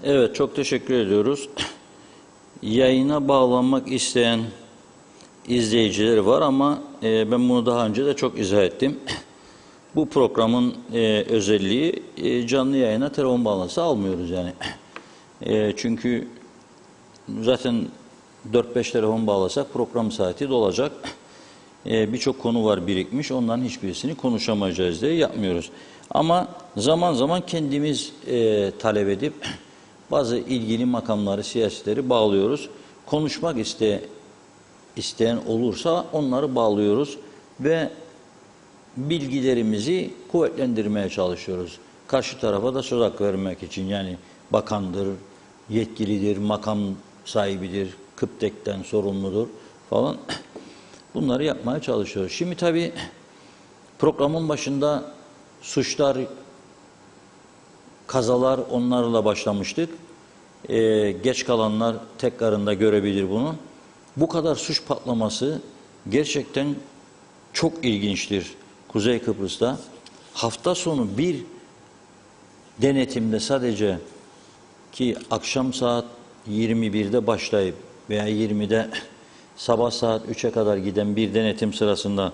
Evet, çok teşekkür ediyoruz. Yayına bağlanmak isteyen izleyiciler var ama ben bunu daha önce de çok izah ettim. Bu programın özelliği canlı yayına telefon bağlantısı almıyoruz yani. Çünkü zaten 4-5 telefon bağlasak program saati dolacak. Birçok konu var birikmiş, onların hiçbirisini konuşamayacağız diye yapmıyoruz. Ama zaman zaman kendimiz talep edip bazı ilgili makamları, siyasileri bağlıyoruz. Konuşmak isteyen olursa onları bağlıyoruz ve bilgilerimizi kuvvetlendirmeye çalışıyoruz. Karşı tarafa da söz hakkı vermek için, yani bakandır, yetkilidir, makam sahibidir, Kıptek'ten sorumludur falan. Bunları yapmaya çalışıyoruz. Şimdi tabii programın başında suçlar, kazalar, onlarla başlamıştık. Geç kalanlar tekrarında görebilir bunu. Bu kadar suç patlaması gerçekten çok ilginçtir Kuzey Kıbrıs'ta. Hafta sonu bir denetimde sadece, ki akşam saat 21'de başlayıp veya 20'de sabah saat 3'e kadar giden bir denetim sırasında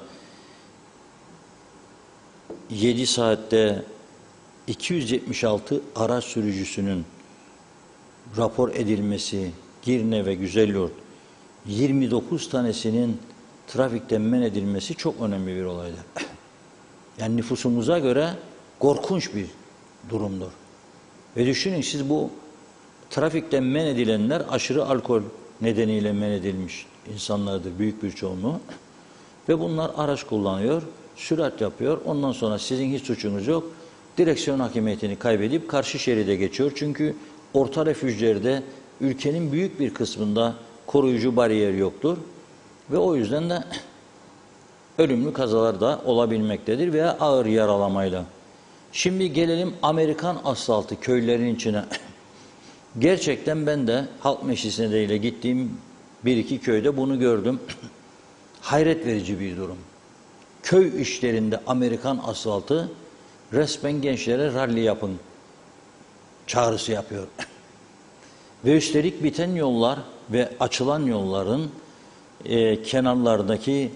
7 saatte 276 araç sürücüsünün rapor edilmesi, Girne ve Güzelyurt, 29 tanesinin trafikten men edilmesi çok önemli bir olaydır. Yani nüfusumuza göre korkunç bir durumdur. Ve düşünün siz, bu trafikten men edilenler aşırı alkol nedeniyle men edilmiş insanlardır, büyük bir çoğunluğu. Ve bunlar araç kullanıyor, sürat yapıyor. Ondan sonra sizin hiç suçunuz yok. Direksiyon hakimiyetini kaybedip karşı şeride geçiyor. Çünkü orta refüjlerde ülkenin büyük bir kısmında koruyucu bariyer yoktur. Ve o yüzden de ölümlü kazalar da olabilmektedir veya ağır yaralamayla. Şimdi gelelim Amerikan asfaltı köylerin içine. Gerçekten ben de halk meclisine de gittiğim bir iki köyde bunu gördüm. Hayret verici bir durum. Köy işlerinde Amerikan asfaltı resmen gençlere ralli yapın çağrısı yapıyor. Ve üstelik biten yollar ve açılan yolların kenarlardaki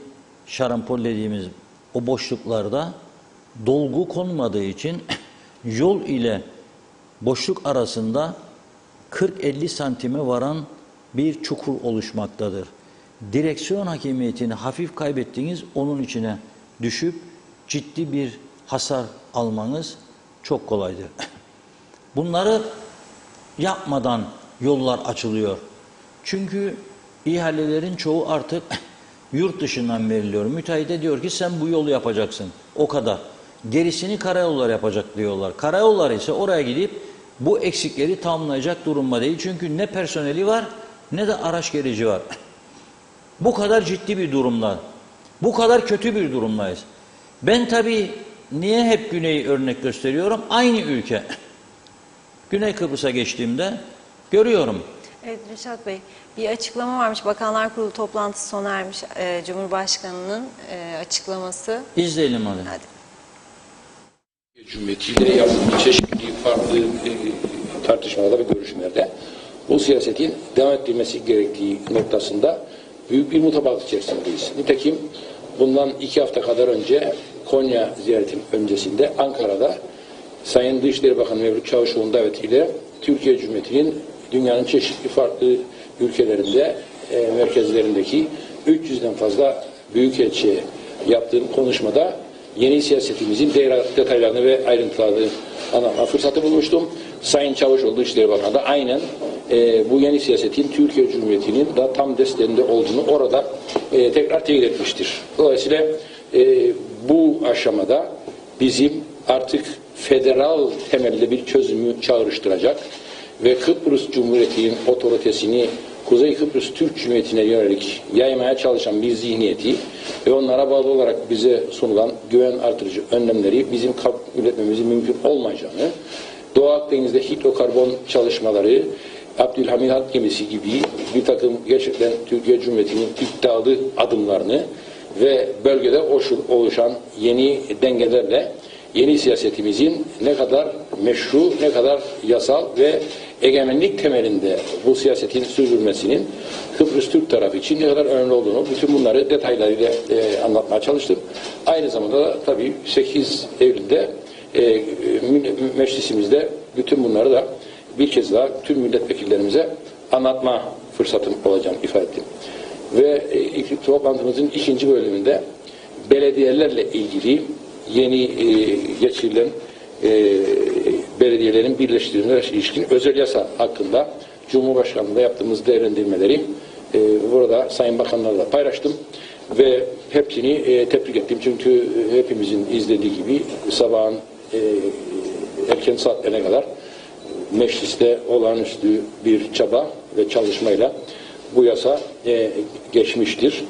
şarampol dediğimiz o boşluklarda dolgu konmadığı için yol ile boşluk arasında 40-50 santime varan bir çukur oluşmaktadır. Direksiyon hakimiyetini hafif kaybettiğiniz, onun içine düşüp ciddi bir hasar almanız çok kolaydır. Bunları yapmadan yollar açılıyor. Çünkü ihalelerin çoğu artık yurt dışından veriliyor. Müteahhide diyor ki sen bu yolu yapacaksın. O kadar. Gerisini karayollar yapacak diyorlar. Karayollar ise oraya gidip bu eksikleri tamamlayacak durumda değil. Çünkü ne personeli var ne de araç gereci var. Bu kadar ciddi bir durumda, bu kadar kötü bir durumdayız. Ben tabii niye hep Güney'i örnek gösteriyorum? Aynı ülke. Güney Kıbrıs'a geçtiğimde görüyorum. Evet Reşat Bey, bir açıklama varmış. Bakanlar Kurulu toplantısı sona ermiş. Cumhurbaşkanı'nın açıklaması. İzleyelim hadi. Hadi. Cumhuriyetiyle yapılan çeşitli farklı tartışmalarda ve görüşmelerde bu siyasetin devam ettirilmesi gerektiği noktasında büyük bir mutabakat içerisindeyiz. Nitekim bundan 2 hafta kadar önce Konya ziyaretim öncesinde Ankara'da Sayın Dışişleri Bakanı Mevlüt Çavuşoğlu'nun davetiyle Türkiye Cumhuriyeti'nin dünyanın çeşitli farklı ülkelerinde merkezlerindeki 300'den fazla büyükelçiye yaptığım konuşmada yeni siyasetimizin detaylarını ve ayrıntılarını anlatma fırsatı bulmuştum. Sayın Çavuşoğlu Dışişleri Bakanı da aynen bu yeni siyasetin Türkiye Cumhuriyeti'nin da tam desteğinde olduğunu orada tekrar teyit etmiştir. Dolayısıyla bu aşamada bizim artık federal temelde bir çözümü çağrıştıracak ve Kıbrıs Cumhuriyeti'nin otoritesini Kuzey Kıbrıs Türk Cumhuriyeti'ne yönelik yaymaya çalışan bir zihniyeti ve onlara bağlı olarak bize sunulan güven artırıcı önlemleri bizim kabul etmemizin mümkün olmayacağını, Doğu Akdeniz'de hidrokarbon çalışmaları, Abdülhamid Hat gemisi gibi bir takım gerçekten Türkiye Cumhuriyeti'nin iddialı adımlarını ve bölgede oluşan yeni dengelerle yeni siyasetimizin ne kadar meşru, ne kadar yasal ve egemenlik temelinde bu siyasetin sürdürülmesinin Kıbrıs Türk tarafı için ne kadar önemli olduğunu, bütün bunları detaylarıyla anlatmaya çalıştım. Aynı zamanda da tabii 8 Eylül'de meclisimizde bütün bunları da bir kez daha tüm milletvekillerimize anlatma fırsatım olacağını ifade ettim. Ve ilk toplantımızın 2. bölümünde belediyelerle ilgili yeni geçirilen belediyelerin birleştirilmesine ilişkin özel yasa hakkında Cumhurbaşkanlığı'nda yaptığımız değerlendirmeleri burada Sayın Bakanlarla paylaştım ve hepsini tebrik ettim. Çünkü hepimizin izlediği gibi sabahın erken saatlerine kadar mecliste olağanüstü bir çaba ve çalışmayla bu yasa geçmiştir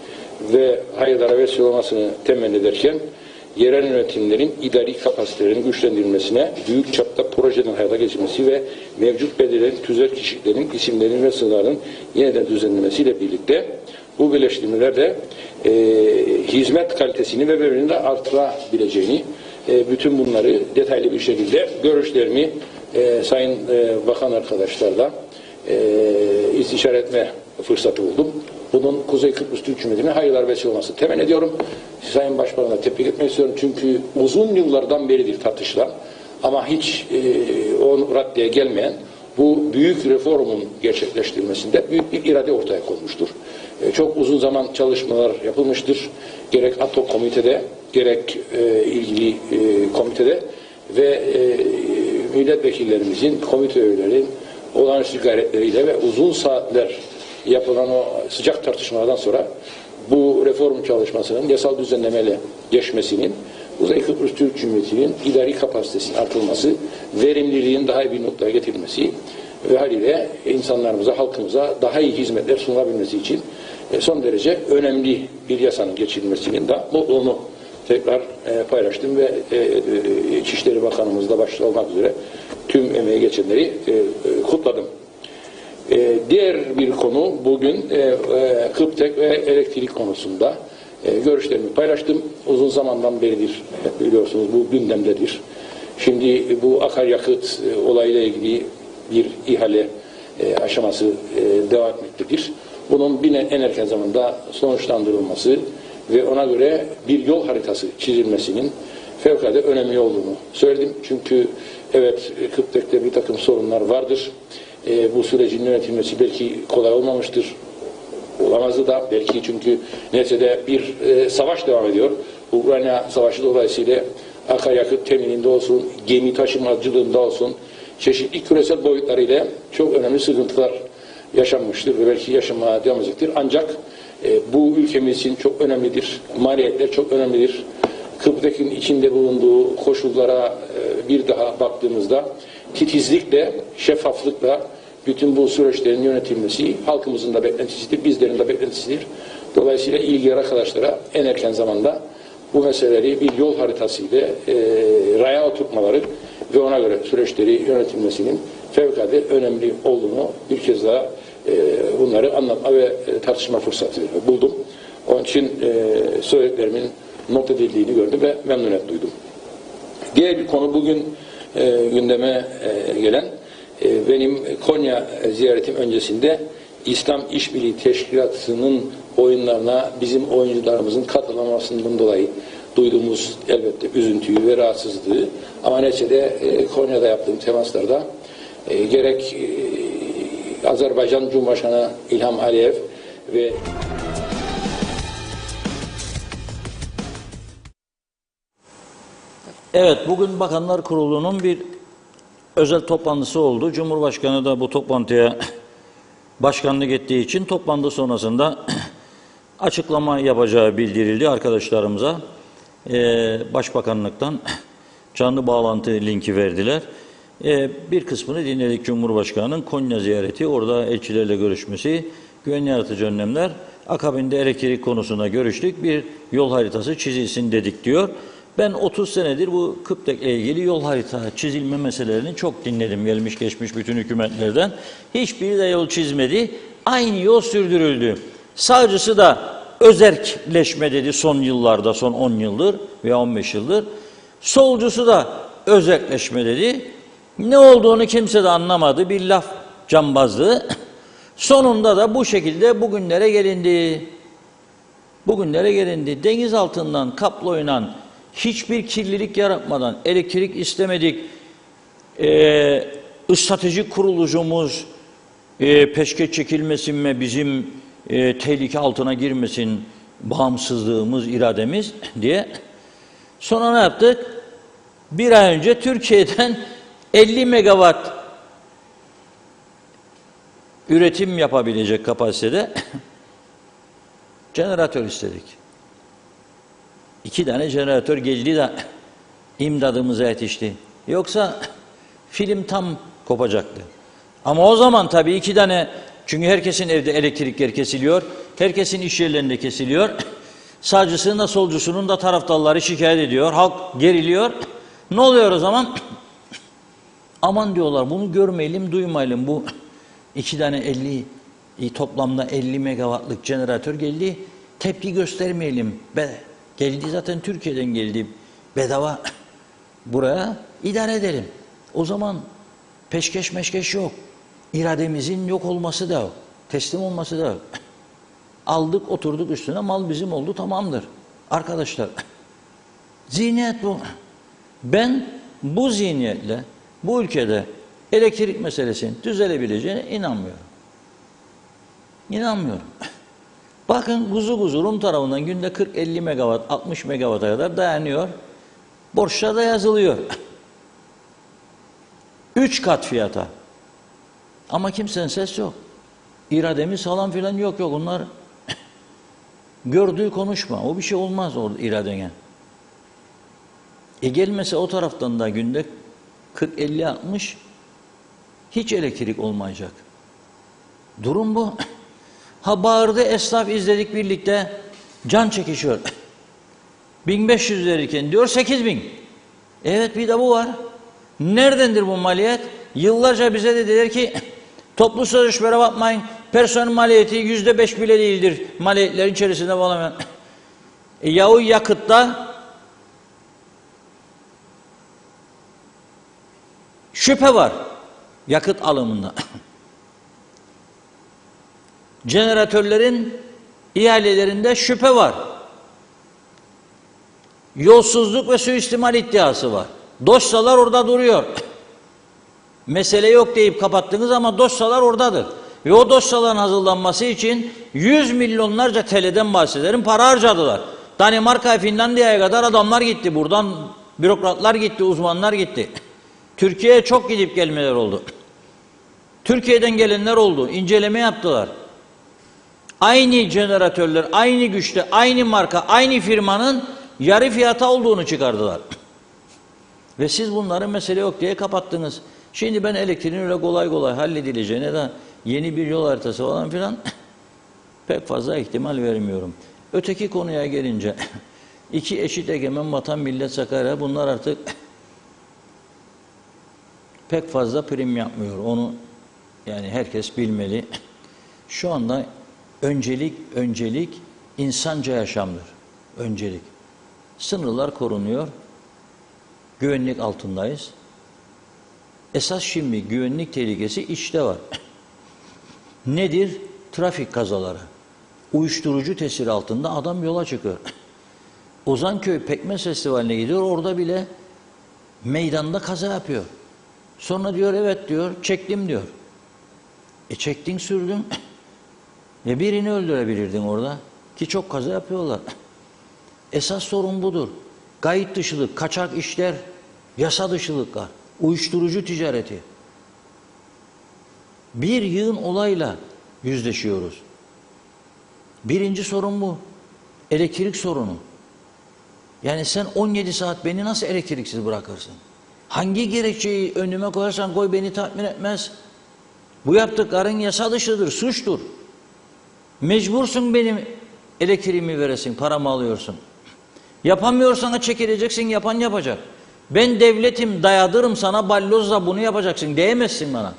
ve hayırlara vesile olmasını temenni ederken yerel yönetimlerin idari kapasitelerinin güçlendirilmesine, büyük çapta projelerin hayata geçirmesi ve mevcut belediyelerin tüzel kişiliklerin, isimlerinin ve sınırların yeniden düzenlenmesiyle birlikte bu birleştirmeler de hizmet kalitesini ve verimini de artırabileceğini, bütün bunları detaylı bir şekilde görüşlerimi Sayın Bakan arkadaşlarla istişare etme fırsatı buldum. Bunun Kuzey Kıbrıs Türk Cumhuriyeti'ne hayırlar vesile olması temenni ediyorum. Sayın Başbakan'a tebrik etmek istiyorum. Çünkü uzun yıllardan beridir tartışılan ama hiç o raddeye gelmeyen bu büyük reformun gerçekleştirilmesinde büyük bir irade ortaya konmuştur. Çok uzun zaman çalışmalar yapılmıştır. Gerek ATO komitede, gerek ilgili komitede ve milletvekillerimizin, komite üyelerinin olağanüstü gayretleriyle ve uzun saatler yapılan o sıcak tartışmalardan sonra bu reform çalışmasının yasal düzenlemeyle geçmesinin Kuzey Kıbrıs Türk Cumhuriyeti'nin idari kapasitesinin artırılması, verimliliğin daha iyi bir noktaya getirilmesi ve haliyle insanlarımıza, halkımıza daha iyi hizmetler sunulabilmesi için son derece önemli bir yasanın geçirilmesinin de mutluluğunu tekrar paylaştım ve İçişleri Bakanımızla başta olmak üzere tüm emeği geçenleri kutladım. Diğer bir konu bugün Kıptek ve elektrik konusunda görüşlerimi paylaştım. Uzun zamandan beridir biliyorsunuz bu gündemdedir. Şimdi bu akaryakıt olayla ilgili bir ihale aşaması devam etmektedir. Bunun en erken zamanda sonuçlandırılması ve ona göre bir yol haritası çizilmesinin fevkalade önemli olduğunu söyledim. Çünkü evet Kıptek'te bir takım sorunlar vardır. bu sürecin yönetilmesi belki kolay olmamıştır. Olamazdı da belki, çünkü neticede bir savaş devam ediyor. Ukrayna Savaşı dolayısıyla akaryakıt temininde olsun, gemi taşımacılığında olsun, çeşitli küresel boyutlarıyla çok önemli sıkıntılar yaşanmıştır ve belki yaşamaya devam edecektir. Ancak bu ülkemiz için çok önemlidir. Maliyetler çok önemlidir. Kıbrıs'ın içinde bulunduğu koşullara bir daha baktığımızda titizlikle, şeffaflıkla bütün bu süreçlerin yönetilmesi halkımızın da beklentisidir, bizlerin de beklentisidir. Dolayısıyla ilgili arkadaşlara en erken zamanda bu meseleleri bir yol haritasıyla raya oturtmaları ve ona göre süreçleri yönetilmesinin fevkalade önemli olduğunu bir kez daha bunları anlatma ve tartışma fırsatı buldum. Onun için söylediklerimin not edildiğini gördüm ve memnuniyet duydum. Diğer bir konu bugün gündeme gelen benim Konya ziyaretim öncesinde İslam İşbirliği Teşkilatı'nın oyunlarına bizim oyuncularımızın katılamamasından dolayı duyduğumuz elbette üzüntüyü ve rahatsızlığı, ama neticede Konya'da yaptığım temaslarda gerek Azerbaycan Cumhurbaşkanı İlham Aliyev ve Evet, bugün Bakanlar Kurulu'nun bir özel toplantısı oldu. Cumhurbaşkanı da bu toplantıya başkanlık ettiği için toplantı sonrasında açıklama yapacağı bildirildi arkadaşlarımıza. Başbakanlıktan canlı bağlantı linki verdiler. Bir kısmını dinledik. Cumhurbaşkanı'nın Konya ziyareti, orada elçilerle görüşmesi, güvenli yaratıcı önlemler, akabinde elektrik konusunda görüştük, bir yol haritası çizilsin dedik diyor. Ben 30 senedir bu Kıptek'le ilgili yol harita çizilme meselelerini çok dinledim gelmiş geçmiş bütün hükümetlerden. Hiçbiri de yol çizmedi. Aynı yol sürdürüldü. Sağcısı da özerkleşme dedi son yıllarda, son 10 yıldır veya 15 yıldır. Solcusu da özerkleşme dedi. Ne olduğunu kimse de anlamadı. Bir laf cambazlığı. Sonunda da bu şekilde bugünlere gelindi. Bugünlere gelindi. Deniz altından kaployla hiçbir kirlilik yaratmadan, elektrik istemedik, ıslatıcı kurulucumuz peşkeş çekilmesin ve bizim tehlike altına girmesin bağımsızlığımız, irademiz diye. Sonra ne yaptık? Bir ay önce Türkiye'den 50 megawatt üretim yapabilecek kapasitede jeneratör istedik. 2 tane jeneratör geldi de imdadımıza yetişti. Yoksa film tam kopacaktı. Ama o zaman tabii 2 tane, çünkü herkesin evde elektrikler kesiliyor, herkesin iş yerlerinde kesiliyor. Sağcısının da solcusunun da taraftarları şikayet ediyor, halk geriliyor. Ne oluyor o zaman? Aman diyorlar, bunu görmeyelim, duymayalım. Bu 2 tane toplamda 50 megawattlık jeneratör geldi, tepki göstermeyelim. Geldi zaten, Türkiye'den geldi. Bedava buraya idare edelim. O zaman peşkeş meşkeş yok. İrademizin yok olması da yok. Teslim olması da yok. Aldık, oturduk üstüne, mal bizim oldu, tamamdır. Arkadaşlar, zihniyet bu. Ben bu zihniyetle bu ülkede elektrik meselesinin düzelebileceğine inanmıyorum. İnanmıyorum. Bakın kuzu Rum tarafından günde 40-50 megawatt, 60 megawatt'a kadar dayanıyor. Borçta da yazılıyor. 3 kat fiyata. Ama kimsenin ses yok. İrademiz falan filan yok. Onlar gördüğü konuşma. O bir şey olmaz orada iradene. Gelmese o taraftan da günde 40-50-60 hiç elektrik olmayacak. Durum bu. Ha, bağırdı esnaf, izledik birlikte, can çekişiyor. 1500 verirken diyor 8000. Evet, bir de bu var. Neredendir bu maliyet? Yıllarca bize dediler ki toplu sözleşmelere bakmayın, personel maliyeti %5 bile değildir maliyetlerin içerisinde falan. Yahu yakıtta şüphe var, yakıt alımında. Jeneratörlerin ihalelerinde şüphe var. Yolsuzluk ve suistimal iddiası var. Dosyalar orada duruyor. Mesele yok deyip kapattınız ama dosyalar oradadır. Ve o dosyaların hazırlanması için 100 milyonlarca TL'den bahsederim para harcadılar. Danimarka, Finlandiya'ya kadar adamlar gitti. Buradan bürokratlar gitti, uzmanlar gitti. Türkiye'ye çok gidip gelmeler oldu. Türkiye'den gelenler oldu. İnceleme yaptılar. Aynı jeneratörler, aynı güçte, aynı marka, aynı firmanın yarı fiyata olduğunu çıkardılar. Ve siz bunların mesele yok diye kapattınız. Şimdi ben elektriğin öyle kolay kolay halledileceğine de yeni bir yol haritası falan filan pek fazla ihtimal vermiyorum. Öteki konuya gelince iki eşit egemen vatan millet Sakarya bunlar artık pek fazla prim yapmıyor. Onu yani herkes bilmeli. Şu anda öncelik insanca yaşamdır. Öncelik. Sınırlar korunuyor. Güvenlik altındayız. Esas şimdi güvenlik tehlikesi işte var. Nedir? Trafik kazaları. Uyuşturucu tesiri altında adam yola çıkıyor. Ozanköy Pekmez Festivali'ne gidiyor. Orada bile meydanda kaza yapıyor. Sonra diyor evet diyor çektim diyor. Çektin sürdün. Birini öldürebilirdin orada. Ki çok kaza yapıyorlar. Esas sorun budur. Kayıt dışılık, kaçak işler, yasa dışılıklar, uyuşturucu ticareti. Bir yığın olayla yüzleşiyoruz. Birinci sorun bu. Elektrik sorunu. Yani sen 17 saat beni nasıl elektriksiz bırakırsın? Hangi gerekçeyi önüme koyarsan koy beni tatmin etmez. Bu yaptıkların yasa dışıdır, suçtur. Mecbursun benim elektriğimi veresin, paramı alıyorsun. Yapamıyorsan çekileceksin, yapan yapacak. Ben devletim, dayadırım sana ballozla bunu yapacaksın diyemezsin bana.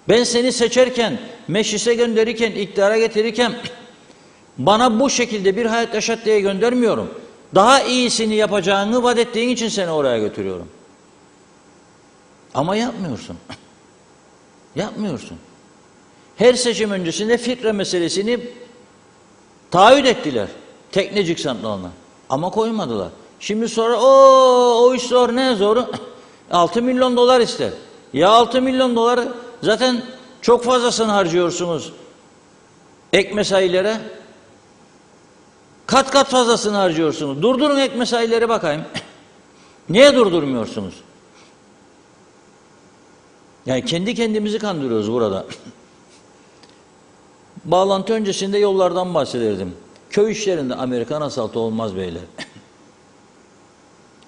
Ben seni seçerken, meclise gönderirken, iktidara getirirken bana bu şekilde bir hayat yaşat diye göndermiyorum. Daha iyisini yapacağını vaat ettiğin için seni oraya götürüyorum. Ama yapmıyorsun. Yapmıyorsun. Her seçim öncesinde filtre meselesini taahhüt ettiler. Teknecik santralına. Ama koymadılar. Şimdi sonra o iş zor ne zoru? 6 milyon dolar ister. Ya 6 milyon dolar zaten çok fazlasını harcıyorsunuz. Ek mesailere. Kat kat fazlasını harcıyorsunuz. Durdurun ek mesaileri bakayım. Niye durdurmuyorsunuz? Yani kendi kendimizi kandırıyoruz burada. Bağlantı öncesinde yollardan bahsederdim. Köy işlerinde Amerikan asfaltı olmaz beyler.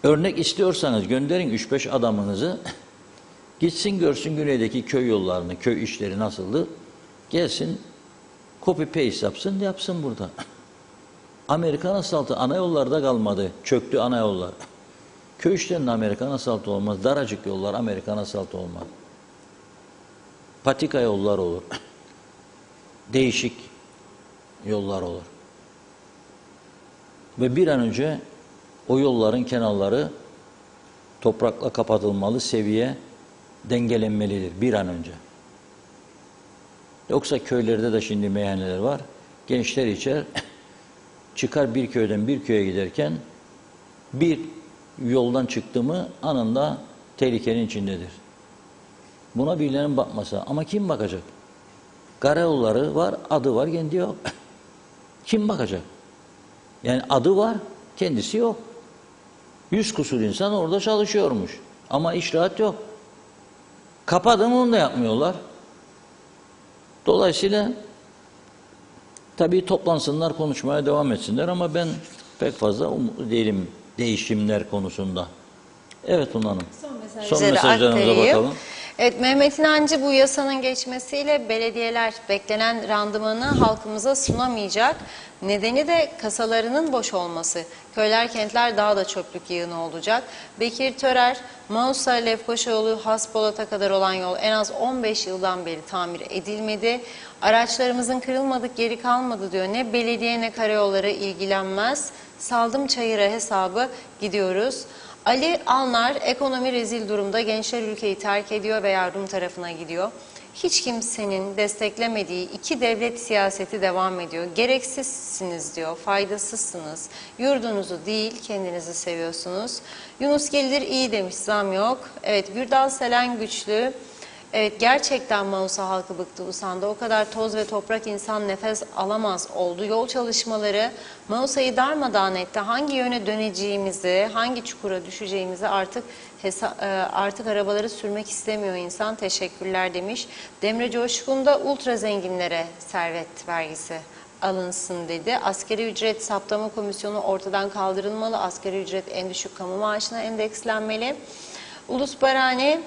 Örnek istiyorsanız gönderin 3-5 adamınızı. Gitsin görsün güneydeki köy yollarını, köy işleri nasıldı. Gelsin copy paste yapsın burada. Amerikan asfaltı ana yollarda kalmadı. Çöktü ana yollar. Köy işlerinde Amerikan asfaltı olmaz. Daracık yollar Amerikan asfaltı olmaz. Patika yollar olur. Değişik yollar olur. Ve bir an önce o yolların kenarları toprakla kapatılmalı, seviye dengelenmelidir bir an önce. Yoksa köylerde de şimdi meyhaneler var. Gençler içer, çıkar bir köyden bir köye giderken bir yoldan çıktı mı anında tehlikenin içindedir. Buna birilerinin bakmasa. Ama kim bakacak? Karayolları var, adı var, kendi yok. Kim bakacak? Yani adı var, kendisi yok. 100 kusur insan orada çalışıyormuş. Ama icraat yok. Kapadım onu da yapmıyorlar. Dolayısıyla tabii toplansınlar, konuşmaya devam etsinler ama ben pek fazla umutlu değilim değişimler konusunda. Evet Hanım. Son mesajlarınıza bakalım. Evet, Mehmet İnancı bu yasanın geçmesiyle belediyeler beklenen randımanı halkımıza sunamayacak. Nedeni de kasalarının boş olması. Köyler, kentler daha da çöplük yığını olacak. Bekir Törer, Manisa Lefkoşa yolu Haspolat'a kadar olan yol en az 15 yıldan beri tamir edilmedi. Araçlarımızın kırılmadık geri kalmadı diyor. Ne belediye ne karayolları ilgilenmez. Saldım çayıra hesabı gidiyoruz. Ali Alnar, ekonomi rezil durumda, gençler ülkeyi terk ediyor veya Rum tarafına gidiyor. hiç kimsenin desteklemediği iki devlet siyaseti devam ediyor. Gereksizsiniz diyor, faydasızsınız. Yurdunuzu değil, kendinizi seviyorsunuz. Yunus Gelir iyi demiş, zam yok. Evet, Gürdal Selen güçlü. Evet, gerçekten Manisa halkı bıktı, usandı. O kadar toz ve toprak insan nefes alamaz oldu. Yol çalışmaları Manisa'yı darmadağın etti. Hangi yöne döneceğimizi, hangi çukura düşeceğimizi artık arabaları sürmek istemiyor insan. Teşekkürler demiş. Demre Coşkun da ultra zenginlere servet vergisi alınsın dedi. Asgari ücret saptama komisyonu ortadan kaldırılmalı. Asgari ücret en düşük kamu maaşına endekslenmeli. Ulus Barani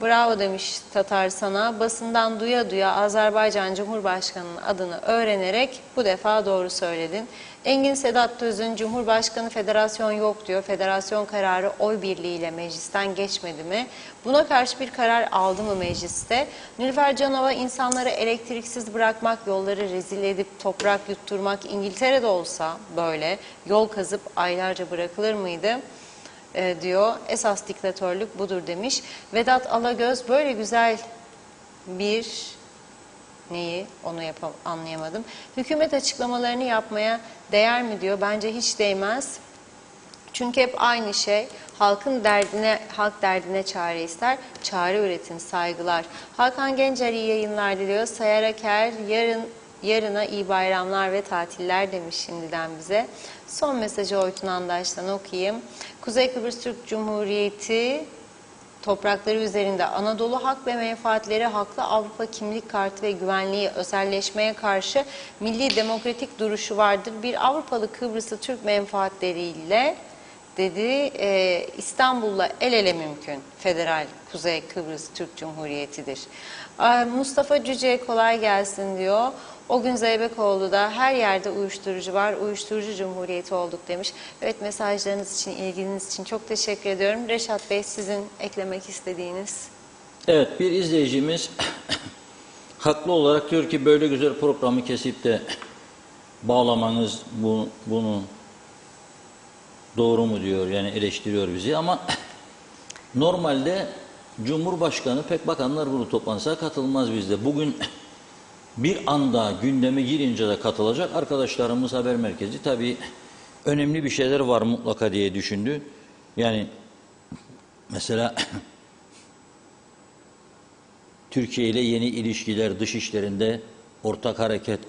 bravo demiş Tatar sana. Basından duya duya Azerbaycan Cumhurbaşkanı'nın adını öğrenerek bu defa doğru söyledin. Engin Sedat Töz'ün Cumhurbaşkanı federasyon yok diyor. Federasyon kararı oy birliğiyle meclisten geçmedi mi? Buna karşı bir karar aldı mı mecliste? Nilüfer Canova insanları elektriksiz bırakmak, yolları rezil edip toprak yutturmak İngiltere'de olsa böyle yol kazıp aylarca bırakılır mıydı? Diyor. Esas diktatörlük budur demiş. Vedat Alagöz böyle güzel bir neyi onu anlayamadım. Hükümet açıklamalarını yapmaya değer mi diyor. Bence hiç değmez. Çünkü hep aynı şey. Halk derdine çare ister. Çare üretin, saygılar. Hakan Gencer iyi yayınlar diliyor. Sayar Aker yarına iyi bayramlar ve tatiller demiş şimdiden bize. Son mesajı Oytun Andaş'tan okuyayım. Kuzey Kıbrıs Türk Cumhuriyeti toprakları üzerinde Anadolu hak ve menfaatleri, haklı Avrupa kimlik kartı ve güvenliği, özelleşmeye karşı milli demokratik duruşu vardır. Bir Avrupalı Kıbrıs'ı Türk menfaatleriyle dedi İstanbul'la el ele mümkün. Federal Kuzey Kıbrıs Türk Cumhuriyeti'dir. Mustafa Cüce kolay gelsin diyor. O gün Zeybekoğlu da her yerde uyuşturucu var, uyuşturucu cumhuriyeti olduk demiş. Evet, mesajlarınız için, ilginiz için çok teşekkür ediyorum. Reşat Bey, sizin eklemek istediğiniz? Evet, bir izleyicimiz haklı olarak diyor ki böyle güzel programı kesip de bağlamanız bunu doğru mu diyor, yani eleştiriyor bizi ama normalde Cumhurbaşkanı pek bakanlar kurulu toplantısına katılmaz bizde. Bugün bir anda gündeme girince de katılacak arkadaşlarımız haber merkezi tabii önemli bir şeyler var mutlaka diye düşündü. Yani mesela Türkiye ile yeni ilişkiler, dış işlerinde ortak hareket,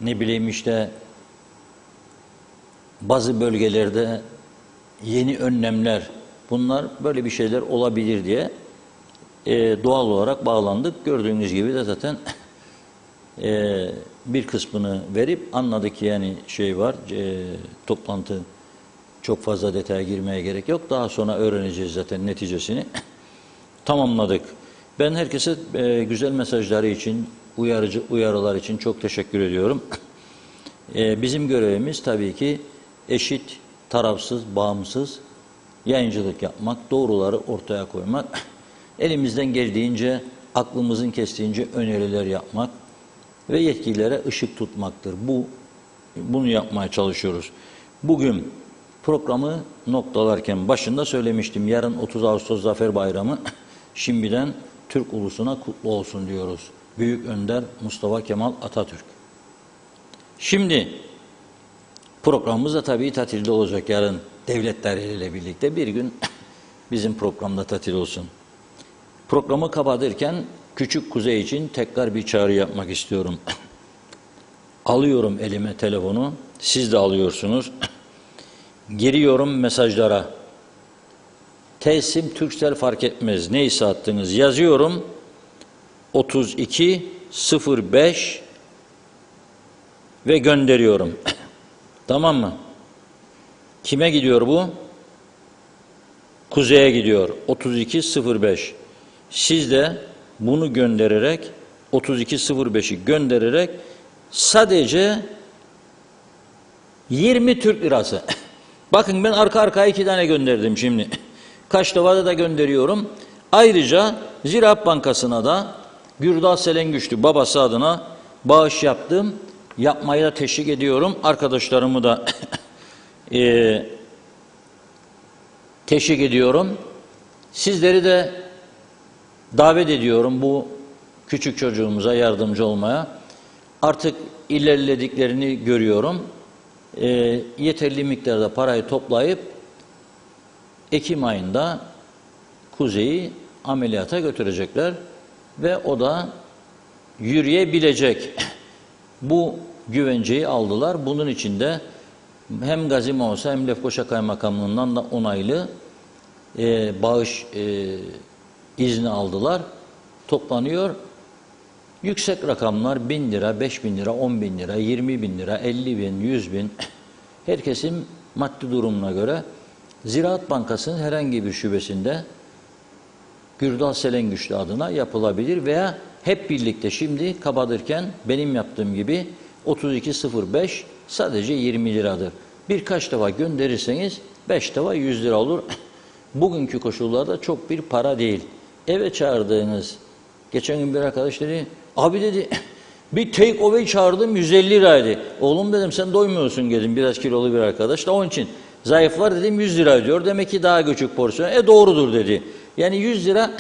ne bileyim işte bazı bölgelerde yeni önlemler, bunlar böyle bir şeyler olabilir diye doğal olarak bağlandık. Gördüğünüz gibi de zaten bir kısmını verip anladık, yani şey var, toplantı çok fazla detaya girmeye gerek yok. Daha sonra öğreneceğiz zaten neticesini. Tamamladık. Ben herkese güzel mesajları için, uyarılar için çok teşekkür ediyorum. Bizim görevimiz tabii ki eşit, tarafsız, bağımsız yayıncılık yapmak, doğruları ortaya koymak, elimizden geldiğince, aklımızın kestiğince öneriler yapmak ve yetkililere ışık tutmaktır. Bunu yapmaya çalışıyoruz. Bugün programı noktalarken başında söylemiştim. Yarın 30 Ağustos Zafer Bayramı. Şimdiden Türk ulusuna kutlu olsun diyoruz. Büyük Önder Mustafa Kemal Atatürk. Şimdi programımız da tabii tatilde olacak yarın. Devletleriyle birlikte bir gün bizim programda tatil olsun. Programı kapatırken Küçük Kuzey için tekrar bir çağrı yapmak istiyorum. Alıyorum elime telefonu, siz de alıyorsunuz. Giriyorum mesajlara. Telsim, Turkcell fark etmez. Neyse attınız. Yazıyorum. 3205 ve gönderiyorum. Tamam mı? Kime gidiyor bu? Kuzey'e gidiyor. 3205. Siz de bunu göndererek 3205'i göndererek sadece 20 Türk lirası. Bakın ben arka arkaya 2 tane gönderdim şimdi. Kaştava'da da gönderiyorum. Ayrıca Ziraat Bankası'na da Gürdal Selen Güçlü babası adına bağış yaptım. Yapmaya da teşvik ediyorum. Arkadaşlarımı da teşvik ediyorum. Sizleri de davet ediyorum bu küçük çocuğumuza yardımcı olmaya. Artık ilerlediklerini görüyorum. Yeterli miktarda parayı toplayıp Ekim ayında Kuzey'i ameliyata götürecekler ve o da yürüyebilecek. Bu güvenceyi aldılar. Bunun için de hem Gazi Mausa hem Lefkoşa Kaymakamlığından da onaylı bağış izni aldılar. Toplanıyor. Yüksek rakamlar 1000 lira, 5000 lira, 10.000 lira, 20.000 lira, 50.000, 100.000. Herkesin maddi durumuna göre Ziraat Bankası'nın herhangi bir şubesinde Gürdal Selengüçlü adına yapılabilir veya hep birlikte şimdi kapatırken benim yaptığım gibi 3205 sadece 20 liradır. Birkaç defa gönderirseniz 5 defa 100 lira olur. Bugünkü koşullarda çok bir para değil. Eve çağırdığınız, geçen gün bir arkadaş dedi, abi dedi bir take away çağırdım 150 liraydı. Oğlum dedim sen doymuyorsun dedim, biraz kilolu bir arkadaş da onun için. Zayıflar dedim 100 lira diyor. Demek ki daha küçük porsiyon. Doğrudur dedi. Yani 100 lira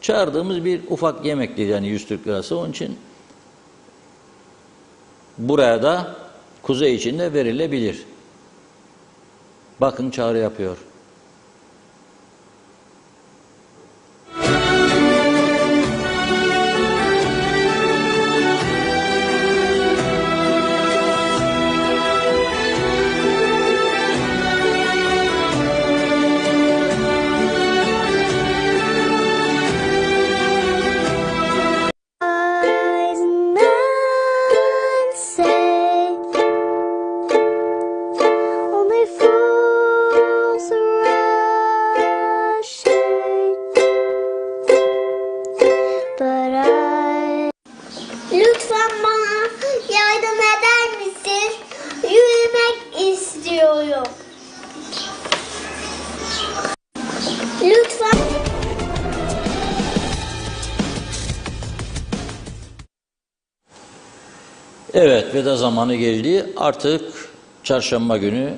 çağırdığımız bir ufak yemekti yani 100 Türk lirası. Onun için buraya da Kuzey için de verilebilir. Bakın çağrı yapıyor. Lütfen bana yardım eder misin? Yürümek istiyorum. Lütfen. Evet, veda zamanı geldi. Artık çarşamba günü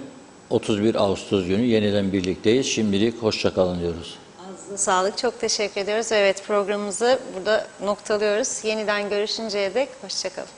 31 Ağustos günü yeniden birlikteyiz. Şimdilik hoşça kalın diyoruz. Ağzına sağlık. Çok teşekkür ediyoruz. Evet, programımızı burada noktalıyoruz. Yeniden görüşünceye dek hoşça kalın.